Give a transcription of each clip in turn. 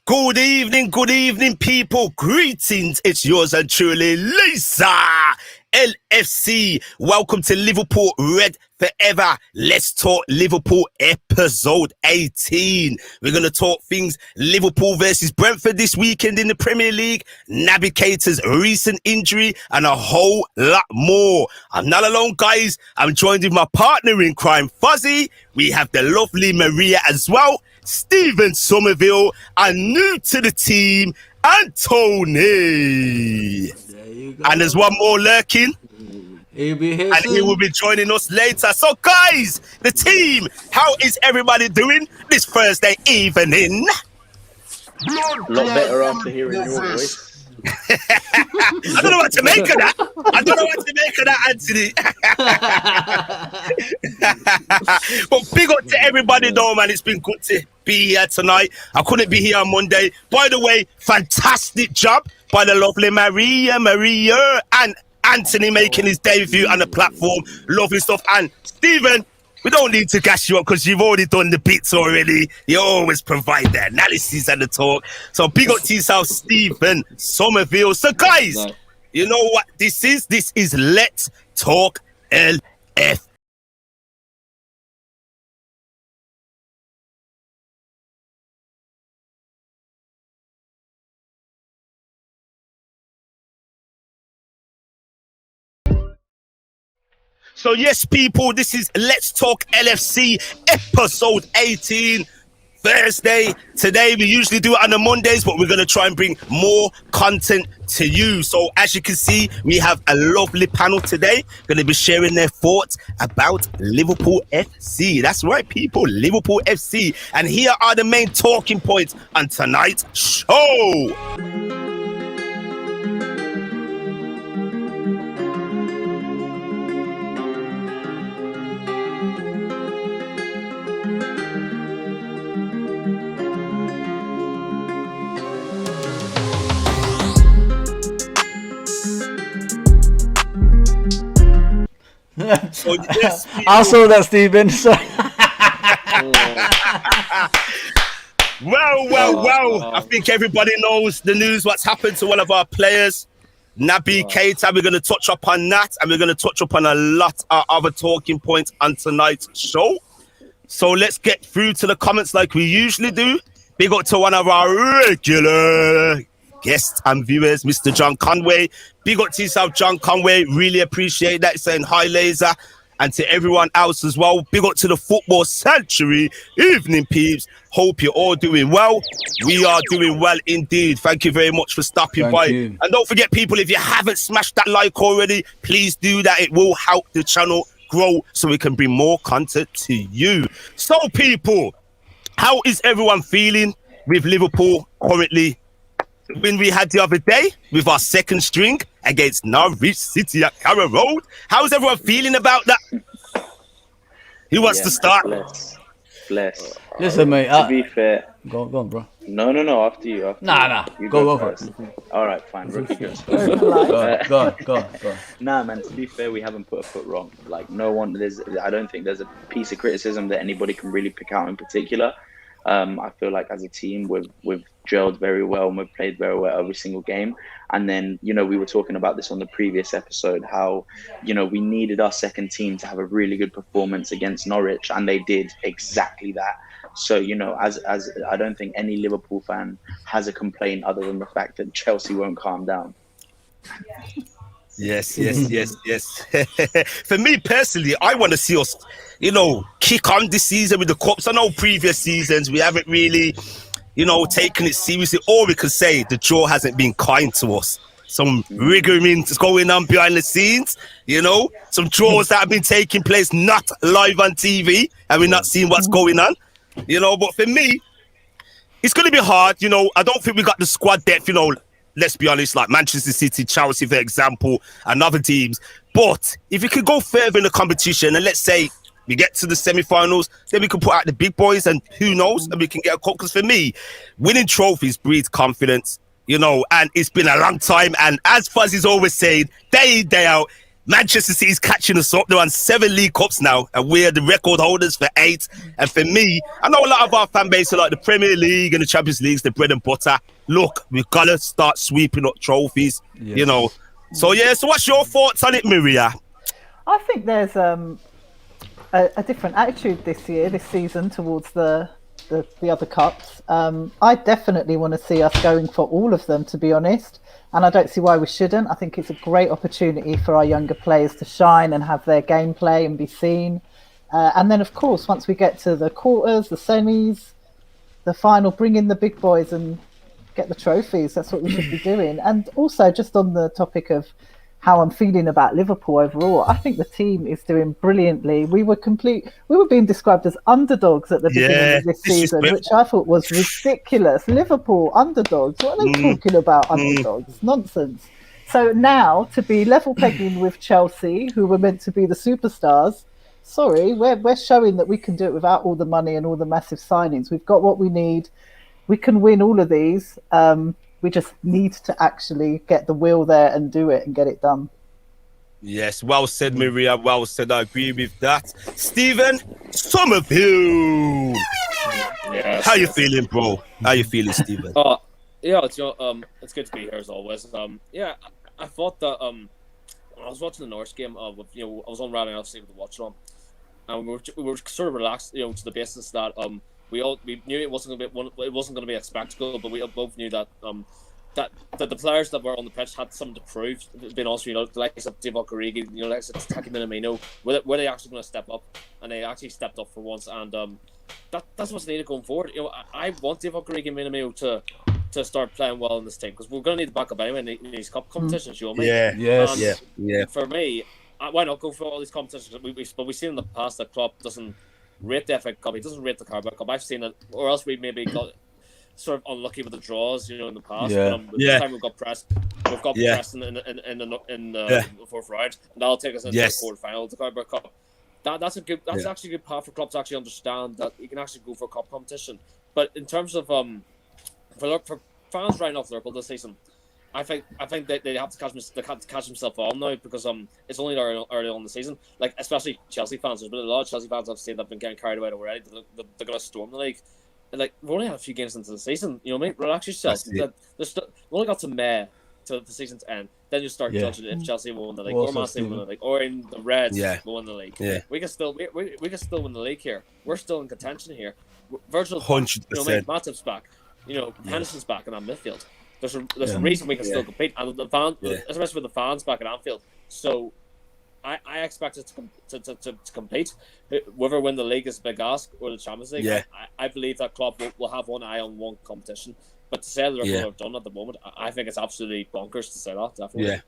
Good evening, people. Greetings. It's yours and truly, Lisa LFC. Welcome to Liverpool Red Forever. Let's talk Liverpool episode 18. We're going to talk things Liverpool versus Brentford this weekend in the Premier League, Navigator's recent injury, and a whole lot more. I'm not alone, guys. I'm joined with my partner in crime, Fuzzy. We have the lovely Maria as well. Stephen Somerville, and new to the team, Anthony. And there's one more lurking. He'll be here and soon. He will be joining us later. So, guys, the team, how is everybody doing this Thursday evening? A lot better after hearing your voice. I don't know what to make of that. Anthony. But big up to everybody though, man. It's been good to be here tonight. I couldn't be here on Monday. By the way, fantastic job by the lovely Maria, and Anthony making his debut on the platform. Lovely stuff. And Stephen, we don't need to gas you up because you've already done the bits already. You always provide the analysis and the talk. So big up to yourself, Stephen Somerville. So guys, you know what this is? This is Let's Talk LFC. So yes, people, this is Let's Talk LFC episode 18. Thursday. Today, we usually do it on the Mondays, but we're going to try and bring more content to you. So as you can see, we have a lovely panel today. Going to be sharing their thoughts about Liverpool FC. That's right, people, Liverpool FC. And here are the main talking points on tonight's show. So, yes, I saw that, Stephen. Well. I think everybody knows the news, what's happened to one of our players, Naby Keita. We're going to touch up on that, and we're going to touch up on a lot of other talking points on tonight's show. So let's get through to the comments like we usually do. Big up to one of our regular guests and viewers, Mr. John Conway. Big up to yourself, John Conway. Really appreciate that. Saying hi, Laser. And to everyone else as well. Big up to the Football Sanctuary. Evening, peeps. Hope you're all doing well. We are doing well indeed. Thank you very much for stopping by. You. And don't forget, people, if you haven't smashed that like already, please do that. It will help the channel grow so we can bring more content to you. So, people, how is everyone feeling with Liverpool currently? When we had the other day with our second string against Norwich City at Carrow Road. How's everyone feeling about that? Who wants to start? Bless. Listen, mate. To be fair. Go on, bro. No, after you. Nah. You Go first. All right, fine. Rookie goes Go on. Nah, man, to be fair, we haven't put a foot wrong. Like, I don't think there's a piece of criticism that anybody can really pick out in particular. I feel like as a team, we've gelled very well and we've played very well every single game. And then, we were talking about this on the previous episode, how, we needed our second team to have a really good performance against Norwich, and they did exactly that. So, as I don't think any Liverpool fan has a complaint other than the fact that Chelsea won't calm down. Yes. For me personally, I want to see us, kick on this season with the cups. I know previous seasons we haven't really, taken it seriously. Or we could say the draw hasn't been kind to us. Some rigmarole going on behind the scenes, some draws that have been taking place not live on TV, and we're not seeing what's going on, But for me, it's going to be hard. I don't think we got the squad depth, let's be honest, like Manchester City, Chelsea, for example, and other teams. But if we could go further in the competition, and let's say we get to the semi-finals, then we can put out the big boys, and who knows, and we can get a cup. Because for me, winning trophies breeds confidence, and it's been a long time. And as Fuzzy's always saying, day in, day out, Manchester City's catching us up. They're on 7 League Cups now, and we're the record holders for 8. And for me, I know a lot of our fan base are like the Premier League and the Champions League's the bread and butter. Look, we've got to start sweeping up trophies, you know. So, so what's your thoughts on it, Maria? I think there's a different attitude this season towards the other cups. I definitely want to see us going for all of them, to be honest. And I don't see why we shouldn't. I think it's a great opportunity for our younger players to shine and have their gameplay and be seen. And then, of course, once we get to the quarters, the semis, the final, bring in the big boys and get the trophies. That's what we should be doing. And also, just on the topic of how I'm feeling about Liverpool overall, I think the team is doing brilliantly. We were being described as underdogs at the beginning of this season, which I thought was ridiculous. Liverpool underdogs. What are they talking about, underdogs? Nonsense. So now to be level pegging with Chelsea, who were meant to be the superstars, sorry, we're showing that we can do it without all the money and all the massive signings. We've got what we need. We can win all of these. We just need to actually get the will there and do it and get it done. Yes, well said, Maria. Well said. I agree with that. Stephen Somerville. Yes. How you feeling, bro? How you feeling, Stephen? It's good to be here as always. I thought that when I was watching the Norwich game, I was on Rally LFC with the watch on, and we were sort of relaxed, to the basis that we knew it wasn't going to be a spectacle, but we both knew that that the players that were on the pitch had something to prove. Being honest, the likes of Divock Origi, the likes of Taki Minamino, were they actually going to step up? And they actually stepped up for once, and that's what's needed going forward. I want Divock Origi and Minamino to start playing well in this team, because we're going to need the backup anyway in these cup competitions. You know what I mean? Yeah. For me, why not go for all these competitions? But we've seen in the past that Klopp doesn't rate the FA Cup, he doesn't rate the Carabao Cup. I've seen it, or else we maybe got sort of unlucky with the draws, in the past. This time we've got Preston in the fourth round, and that'll take us into the quarter final of the Carabao Cup. That's actually a good path for Klopp to actually understand that you can actually go for a cup competition. But in terms of for fans writing off Liverpool this season, I think they have to catch themselves on now, because it's only early on in the season. Like, especially Chelsea fans. There's been a lot of Chelsea fans I've seen that have been getting carried away already. They're going to storm the league. And, like, we've only had a few games into the season. You know what I mean? We're actually Chelsea. We've only got to May to the season's end. Then you start judging if Chelsea will win the league, or Man City will win the league, or in the Reds will win the league. Yeah. We can still win the league here. We're still in contention here. Virgil's 100%. Matip's back. Henderson's back in that midfield. There's a reason we can still compete, and especially with the fans back at Anfield. So I expect us to compete. Whether win the league is a big ask, or the Champions League. Yeah. I believe that club will have one eye on one competition. But to say that Liverpool are done at the moment, I think it's absolutely bonkers to say that. Definitely.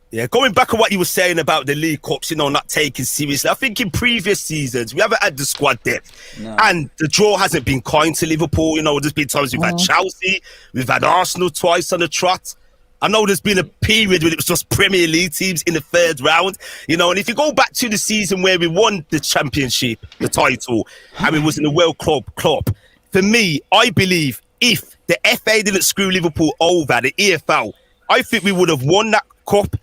Yeah, going back on what you were saying about the League Cups, not taken seriously. I think in previous seasons, we haven't had the squad depth. No. And the draw hasn't been kind to Liverpool. There's been times we've had Chelsea, we've had Arsenal twice on the trot. I know there's been a period when it was just Premier League teams in the third round. And if you go back to the season where we won the championship, the title, and we was in the World Club, for me, I believe if the FA didn't screw Liverpool over, the EFL, I think we would have won that cup.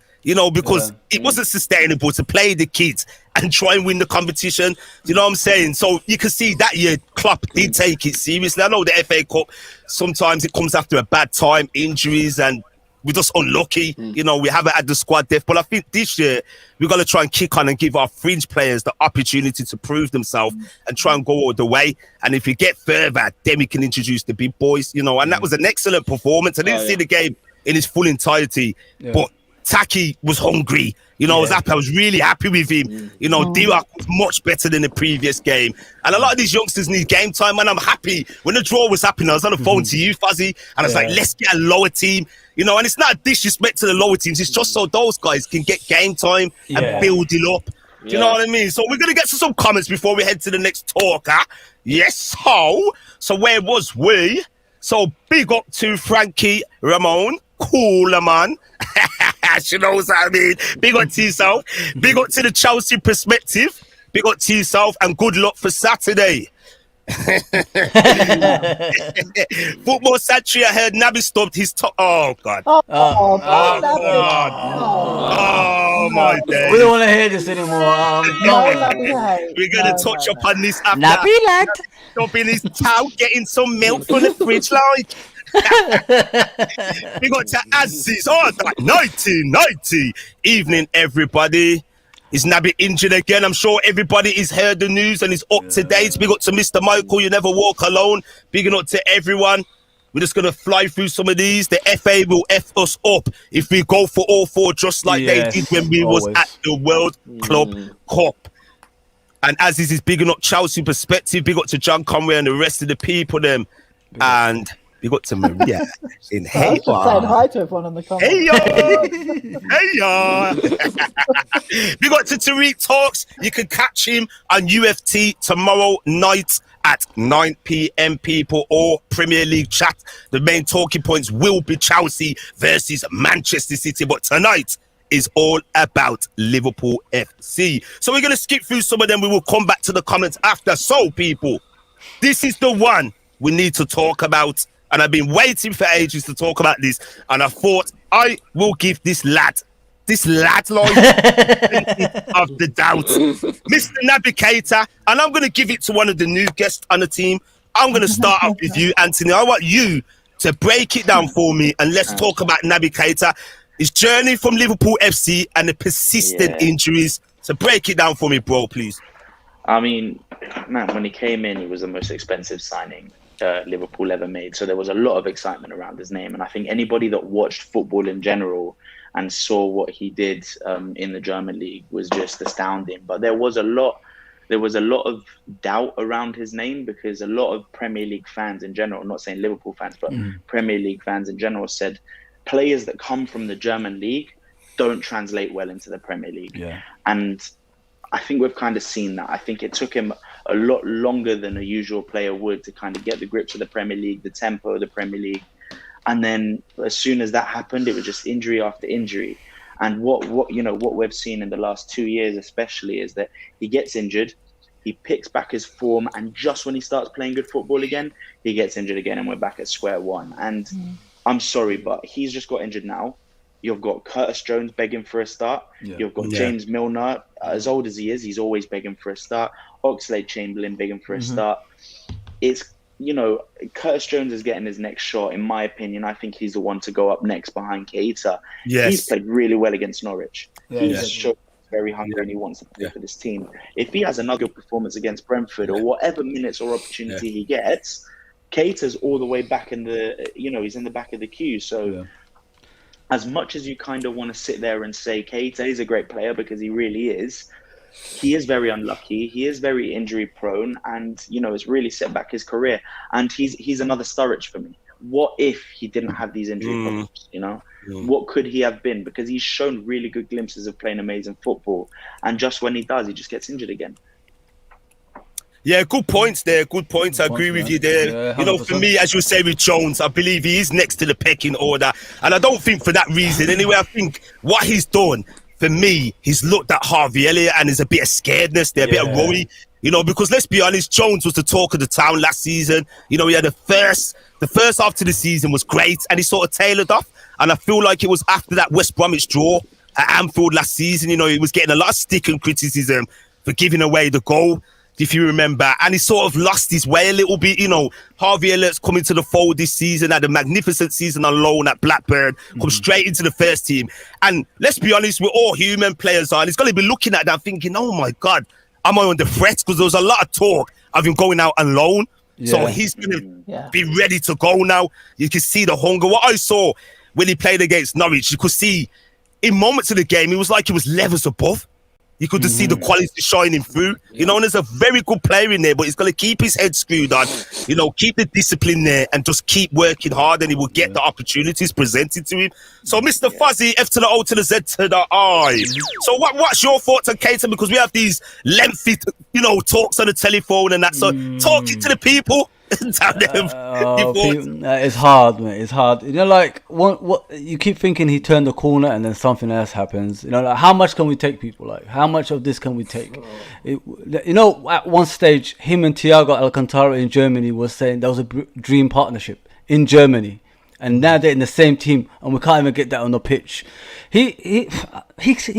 Because it wasn't sustainable to play the kids and try and win the competition. Do you know what I'm saying? So you can see that year Klopp did take it seriously. I know the FA Cup, sometimes it comes after a bad time, injuries, and we're just unlucky. We haven't had the squad depth. But I think this year we've got to try and kick on and give our fringe players the opportunity to prove themselves and try and go all the way. And if we get further, then we can introduce the big boys. And that was an excellent performance. I didn't see the game in its full entirety, but Taki was hungry. I was really happy with him. Divock was much better than the previous game. And a lot of these youngsters need game time, and I'm happy. When the draw was happening, I was on the phone to you, Fuzzy, and I was like, let's get a lower team. And it's not a disrespect to the lower teams. It's just so those guys can get game time and build it up. Do you know what I mean? So we're going to get to some comments before we head to the next talk. Yes, so where was we? So big up to Frankie Ramon. Cooler, man. She knows what I mean. Big up to yourself. Big up to the Chelsea perspective. Big up to yourself, and good luck for Saturday. Football Sanctuary, I heard Naby stopped his top. Oh, God. Oh, Oh, my days. We don't want to hear this anymore. no, Naby hate. We're going to touch upon this after. Naby lad. Stopping his towel, getting some milk from the fridge, like. We got to Aziz. Oh, that 1990 evening, everybody. Is Naby injured again? I'm sure everybody has heard the news and is up to date. Big up to Mr. Michael, you never walk alone. Big up to everyone. We're just going to fly through some of these. The FA will F us up if we go for all four, just like they did when we was at the World Club Cup. And Aziz is bigging up Chelsea perspective. Big up to John Conway and the rest of the people, them. And big up to Maria in Hey. I was just saying hi to everyone on the comments. Hey, Big up to Tariq Talks. You can catch him on UFT tomorrow night at 9 p.m. people, or Premier League chat. The main talking points will be Chelsea versus Manchester City, but tonight is all about Liverpool FC. So we're going to skip through some of them. We will come back to the comments after. So, people, this is the one we need to talk about. And I've been waiting for ages to talk about this. And I thought I will give this lad like of the doubt. Mr. Naby Keita. And I'm going to give it to one of the new guests on the team. I'm going to start off with you, Anthony. I want you to break it down for me. And let's talk about Naby Keita. His journey from Liverpool FC and the persistent injuries. So break it down for me, bro, please. I mean, man, when he came in, he was the most expensive signing Liverpool ever made. So there was a lot of excitement around his name. And I think anybody that watched football in general and saw what he did in the German league was just astounding. But there was a lot of doubt around his name, because a lot of Premier League fans in general, I'm not saying Liverpool fans, but Premier League fans in general, said players that come from the German league don't translate well into the Premier League. Yeah. And I think we've kind of seen that. I think it took him a lot longer than a usual player would to kind of get the grips of the Premier League, the tempo of the Premier League. And then as soon as that happened, it was just injury after injury. And what we've seen in the last 2 years especially is that he gets injured, he picks back his form, and just when he starts playing good football again, he gets injured again, and we're back at square one. And I'm sorry, but he's just got injured now. You've got Curtis Jones begging for a start. Yeah. You've got James Milner, as old as he is, he's always begging for a start. Oxlade-Chamberlain begging for a start. It's, Curtis Jones is getting his next shot. In my opinion, I think he's the one to go up next behind Keita. Yes. He's played really well against Norwich. He's shown very hungry and he wants to play for this team. If he has another good performance against Brentford or whatever minutes or opportunity he gets, Keita's all the way back in the, he's in the back of the queue. So as much as you kind of want to sit there and say Keita is a great player, because he really is, he is very unlucky. He is very injury prone, and it's really set back his career. And he's another Sturridge for me. What if he didn't have these injury problems? What could he have been? Because he's shown really good glimpses of playing amazing football, and just when he does, he just gets injured again. Yeah, good points there. Good points. I agree with you there. Yeah, for me, as you say with Jones, I believe he is next to the pecking order. And I don't think for that reason. Anyway, I think what he's done, for me, he's looked at Harvey Elliott and there's a bit of scaredness there, a bit of worry. Because let's be honest, Jones was the talk of the town last season. He had the first half to the season was great, and he sort of tailored off. And I feel like it was after that West Bromwich draw at Anfield last season. He was getting a lot of stick and criticism for giving away the goal, if you remember, and he sort of lost his way a little bit. Harvey Elliott's coming to the fold this season, had a magnificent season on loan at Blackburn, come straight into the first team. And let's be honest, we're all human players, and he's going to be looking at that thinking, oh my God, am I on the threats? Because there was a lot of talk of him going out on loan. So he's going to be ready to go now. You can see the hunger. What I saw when he played against Norwich, you could see in moments of the game, it was like he was levels above. You could just see the quality shining through, and there's a very good player in there, but he's going to keep his head screwed on, keep the discipline there and just keep working hard, and he will get the opportunities presented to him. So, Mr. Fuzzy, F to the O to the Z to the I. So what's your thoughts on Keita? Because we have these lengthy, talks on the telephone and that. So talk it to the people. down there before. It's hard, man. It's hard. You know, like what you keep thinking he turned the corner and then something else happens. You know, like how much can we take, people? Like how much of this can we take? You know, at one stage, him and Thiago Alcantara in Germany was saying that was a dream partnership in Germany. And now they're in the same team, and we can't even get that on the pitch. He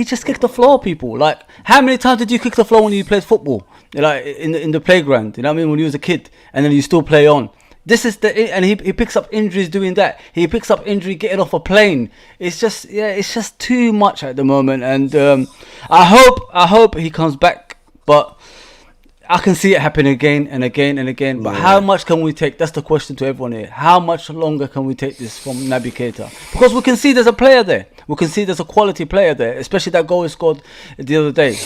just kicked the floor, people. Like, how many times did you kick the floor when you played football? Like in the playground, you know what I mean? When you was a kid, and then you still play on. This is and he picks up injuries doing that. He picks up injury getting off a plane. It's just too much at the moment. And I hope he comes back, but I can see it happen again and again and again. But how much can we take? That's the question to everyone here. How much longer can we take this from Naby Keita? Because we can see there's a player there. We can see there's a quality player there, especially that goal he scored the other day.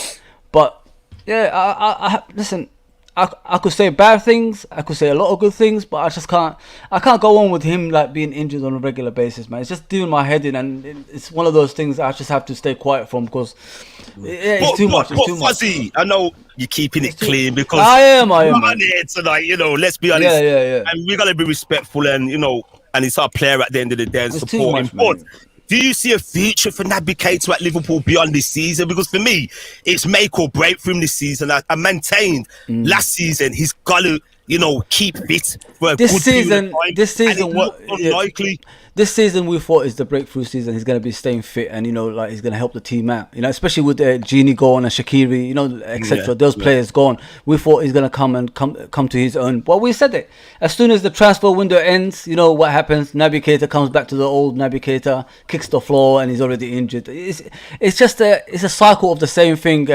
But yeah, I listen. I could say bad things. I could say a lot of good things, but I just can't. I can't go on with him like being injured on a regular basis, man. It's just doing my head in, and it's one of those things I just have to stay quiet from because it's too much. It's too much. Fuzzy, I know you're keeping it clean because I am. We're on here tonight, you know. Let's be honest. Yeah. And we gotta be respectful, and you know, and it's our player at the end of the day and It's support him. too much, man. Do you see a future for Naby Keita at Liverpool beyond this season? Because for me, it's make or break for him this season. I maintained last season he's got to, you know, keep fit for a good period of time. This season, and it looked unlikely. This season we thought is the breakthrough season. He's going to be staying fit, and you know, like he's going to help the team out. You know, especially with Genie gone and Shaqiri, you know, etc. Those players gone. We thought he's going to come to his own. Well, we said it. As soon as the transfer window ends, you know what happens? Naby Keita comes back to the old Naby Keita, kicks the floor, and he's already injured. It's just it's a cycle of the same thing.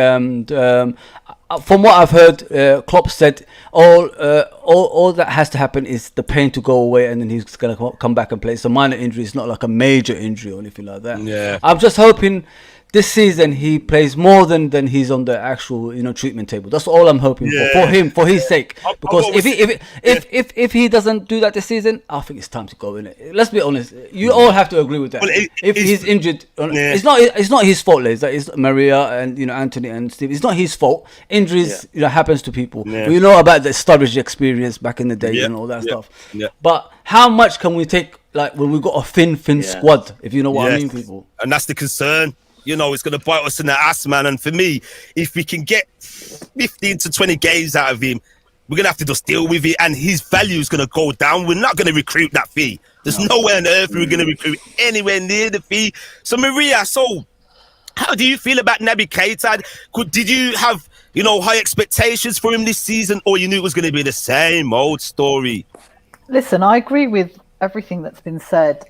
From what I've heard, Klopp said all that has to happen is the pain to go away, and then he's gonna come back and play. It's a minor injury. It's not like a major injury or anything like that. Yeah. I'm just hoping this season he plays more than he's on the actual, you know, treatment table. That's all I'm hoping for him, for his sake. Because if he doesn't do that this season, I think it's time to go. Innit? Let's be honest. You all have to agree with that. Well, if he's injured, it's not his fault. It's Maria and, you know, Anthony and Steve. It's not his fault. Injuries, you know, happens to people. Yeah. We know about the Sturridge experience back in the day and all that stuff. Yeah. But how much can we take? Like when we got a thin squad, if you know what I mean, people. And that's the concern. You know, it's going to bite us in the ass, man. And for me, if we can get 15 to 20 games out of him, we're going to have to just deal with it. And his value is going to go down. We're not going to recruit that fee. There's nowhere on earth we're going to recruit anywhere near the fee. So, Maria, how do you feel about Naby Keita? Did you have, you know, high expectations for him this season, or you knew it was going to be the same old story? Listen, I agree with everything that's been said.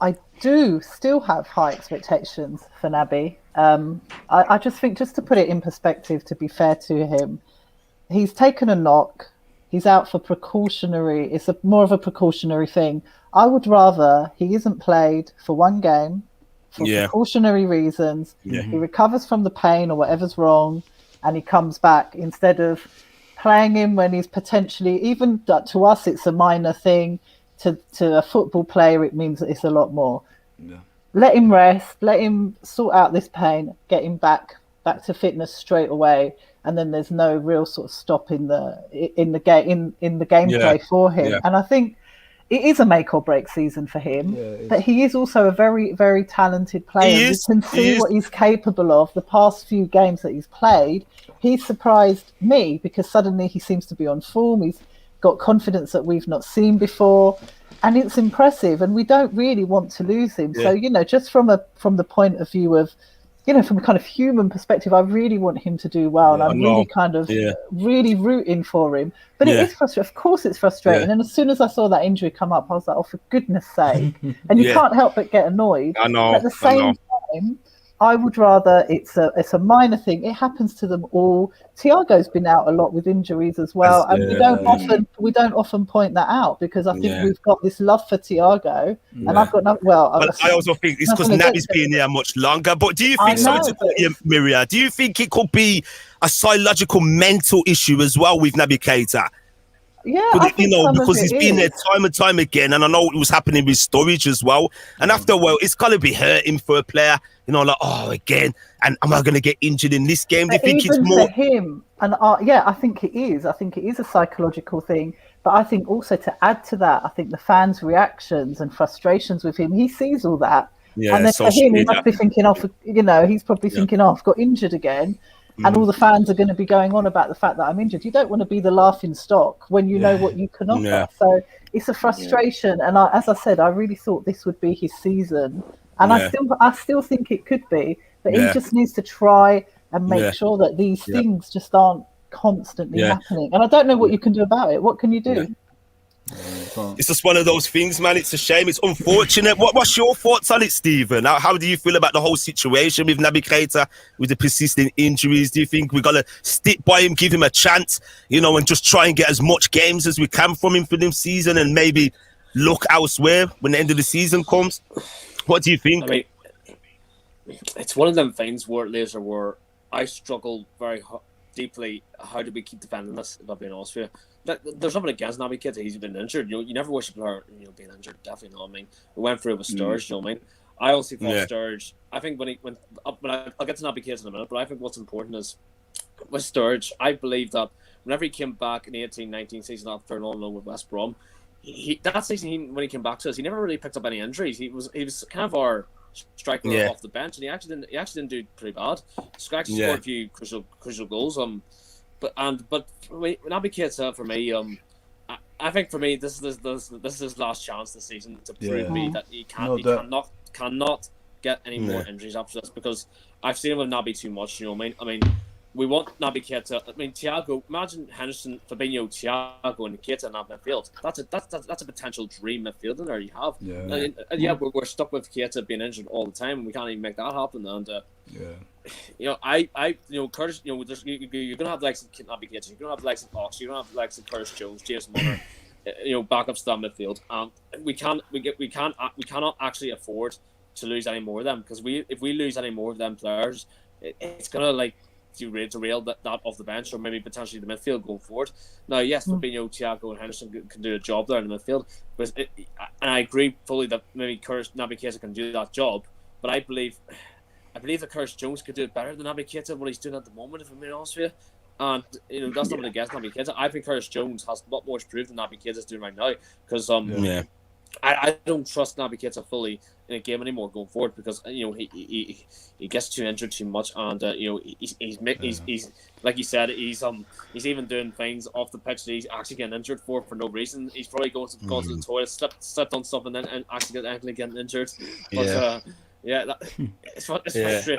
I do still have high expectations for Naby. I just think, just to put it in perspective, to be fair to him, he's taken a knock. He's out for precautionary. It's more of a precautionary thing. I would rather he isn't played for one game for precautionary reasons. Yeah. He recovers from the pain or whatever's wrong, and he comes back instead of playing him when he's potentially, even to us, it's a minor thing. To a football player, it means that it's a lot more. Yeah. Let him rest. Let him sort out this pain. Get him back to fitness straight away, and then there's no real sort of stop in the gameplay for him. Yeah. And I think it is a make or break season for him. Yeah, but he is also a very, very talented player. You can see what he's capable of. The past few games that he's played, he's surprised me because suddenly he seems to be on form. He's got confidence that we've not seen before, and it's impressive, and we don't really want to lose him. So, you know, just from the point of view of, you know, from a kind of human perspective, I really want him to do well, and I'm really kind of really rooting for him. But it is frustrating. Of course it's frustrating. And as soon as I saw that injury come up, I was like, oh, for goodness sake. And you can't help but get annoyed. I know. But at the same time, I would rather it's a minor thing. It happens to them all. Thiago's been out a lot with injuries as well, and we don't often point that out because I think we've got this love for Thiago, and I've got no. Well, but I also think it's because Naby's been there much longer. But do you think, Miria, do you think it could be a psychological, mental issue as well with Naby Keita? Yeah, Could I it, you think know, some of because he's it been there is. time and time again, and I know it was happening with Sturridge as well. And after a while, it's got to be hurting for a player, you know, like, oh, again, and am I going to get injured in this game? Do you But think it's even for more? him, and yeah, I think it is. I think it is a psychological thing. But I think also to add to that, I think the fans' reactions and frustrations with him, he sees all that. And Yeah, then for social him, he media. must be thinking, oh, he's probably Yeah. thinking, oh, I've got injured again. And all the fans are going to be going on about the fact that I'm injured. You don't want to be the laughing stock when you know what you can Yeah. offer. So it's a frustration. And as I said, I really thought this would be his season. And Yeah. I still think it could be. But he Yeah. just needs to try and make Yeah. sure that these Yeah. things just aren't constantly Yeah. happening. And I don't know what you can do about it. What can you do? Yeah. It's just one of those things, man. It's a shame. It's unfortunate. What's your thoughts on it, Stephen? How do you feel about the whole situation with Naby Keita, with the persistent injuries? Do you think we got to stick by him, give him a chance, you know, and just try and get as much games as we can from him for this season, and maybe look elsewhere when the end of the season comes? What do you think? I mean, it's one of them things where I struggle very deeply. How do we keep defending this? If I'm being honest with you, there's nothing against Naby Keita. He's been injured. You never wish a player being injured. Definitely not. I mean, we went through it with Sturridge. You know what I mean? I also thought Sturridge. I think I'll get to Naby Keita in a minute, but I think what's important is with Sturridge. I believe that whenever he came back in the 18-19 season after on loan with West Brom, that season when he came back to us, he never really picked up any injuries. He was kind of our striker off the bench, and he actually didn't do pretty bad. He actually scored a few crucial goals. But Naby Keita for me, I think for me this is his last chance this season to prove me that he cannot get any more injuries after this, because I've seen him with Naby too much. You know what I mean? I mean, we want Naby Keita. I mean, Thiago. Imagine Henderson, Fabinho, Thiago, and Keita in that midfield. That's a potential dream midfield in there you have. We're stuck with Keita being injured all the time, and we can't even make that happen. And Curtis. You're gonna have the likes of Naby Keita. You're gonna have the likes of Ox. You're gonna have the likes of Curtis Jones, Jason Milner. Backups to that midfield. We cannot actually afford to lose any more of them, because if we lose any more of them players, it's gonna derail that off the bench, or maybe potentially the midfield going forward. Now, yes, Fabinho, Thiago, and Henderson can do a job there in the midfield, and I agree fully that maybe Naby Keita can do that job. But I believe that Curtis Jones could do it better than Naby Keita, what he's doing at the moment, if I'm being honest with you. And that's not against Naby Keita. I think Curtis Jones has a lot more to prove than Naby Keita is doing right now, because I don't trust Naby Keita fully in a game anymore going forward, because he gets too injured too much, and he's like you said, he's even doing things off the pitch that he's actually getting injured for no reason. He's probably going to the toilet, slipped on something, and actually getting injured. But it's frustrating.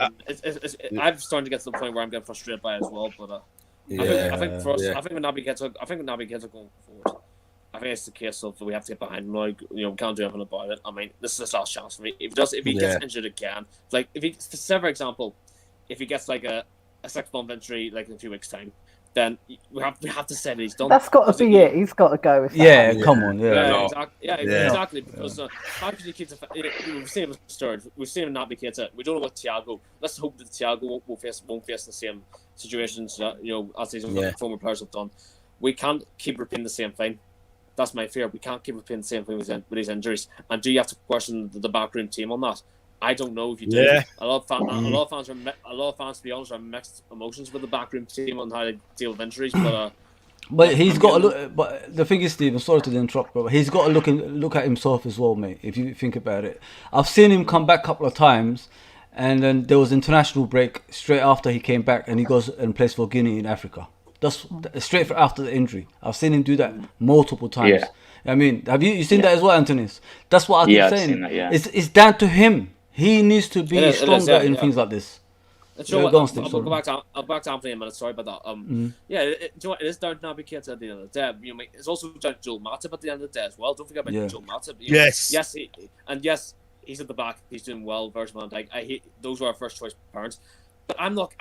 I'm starting to get to the point where I'm getting frustrated by it as well. But I think with Naby Keita going forward, I think it's the case of we have to get behind him now. We can't do anything about it. I mean, this is his last chance for me. If he gets injured again, for example, if he gets like a 6-month injury in a few weeks' time, then we have to say that he's done. That's got to be it. He's got to go with that. Yeah, come on. Exactly. Because how can you keep we've seen him with Sturridge, we've seen him not be Keita. We don't know what Thiago. Let's hope that Thiago won't face the same situations that as these former players have done. We can't keep repeating the same thing. That's my fear. We can't keep repeating the same thing with his injuries. And do you have to question the backroom team on that? I don't know if you do. Yeah. A lot of fans, to be honest, are mixed emotions with the backroom team on how to deal with injuries. But he's got to look. But the thing is, Steve, sorry to interrupt, but he's got to look at himself as well, mate. If you think about it, I've seen him come back a couple of times, and then there was international break straight after he came back, and he goes and plays for Guinea in Africa. That's straight after the injury. I've seen him do that multiple times. I mean, have you seen that as well, Antonis? That's what I keep saying. It's down to him. He needs to be stronger in things like this. I'll go back to Anthony in a minute. Sorry about that. It is down to Naby Keita at the end of the day. It's also down to Joel Matip at the end of the day as well. Don't forget about Joel Matip. Yes, he's at the back. He's doing well. Virgil van Dijk. Those were our first choice parents. But I'm not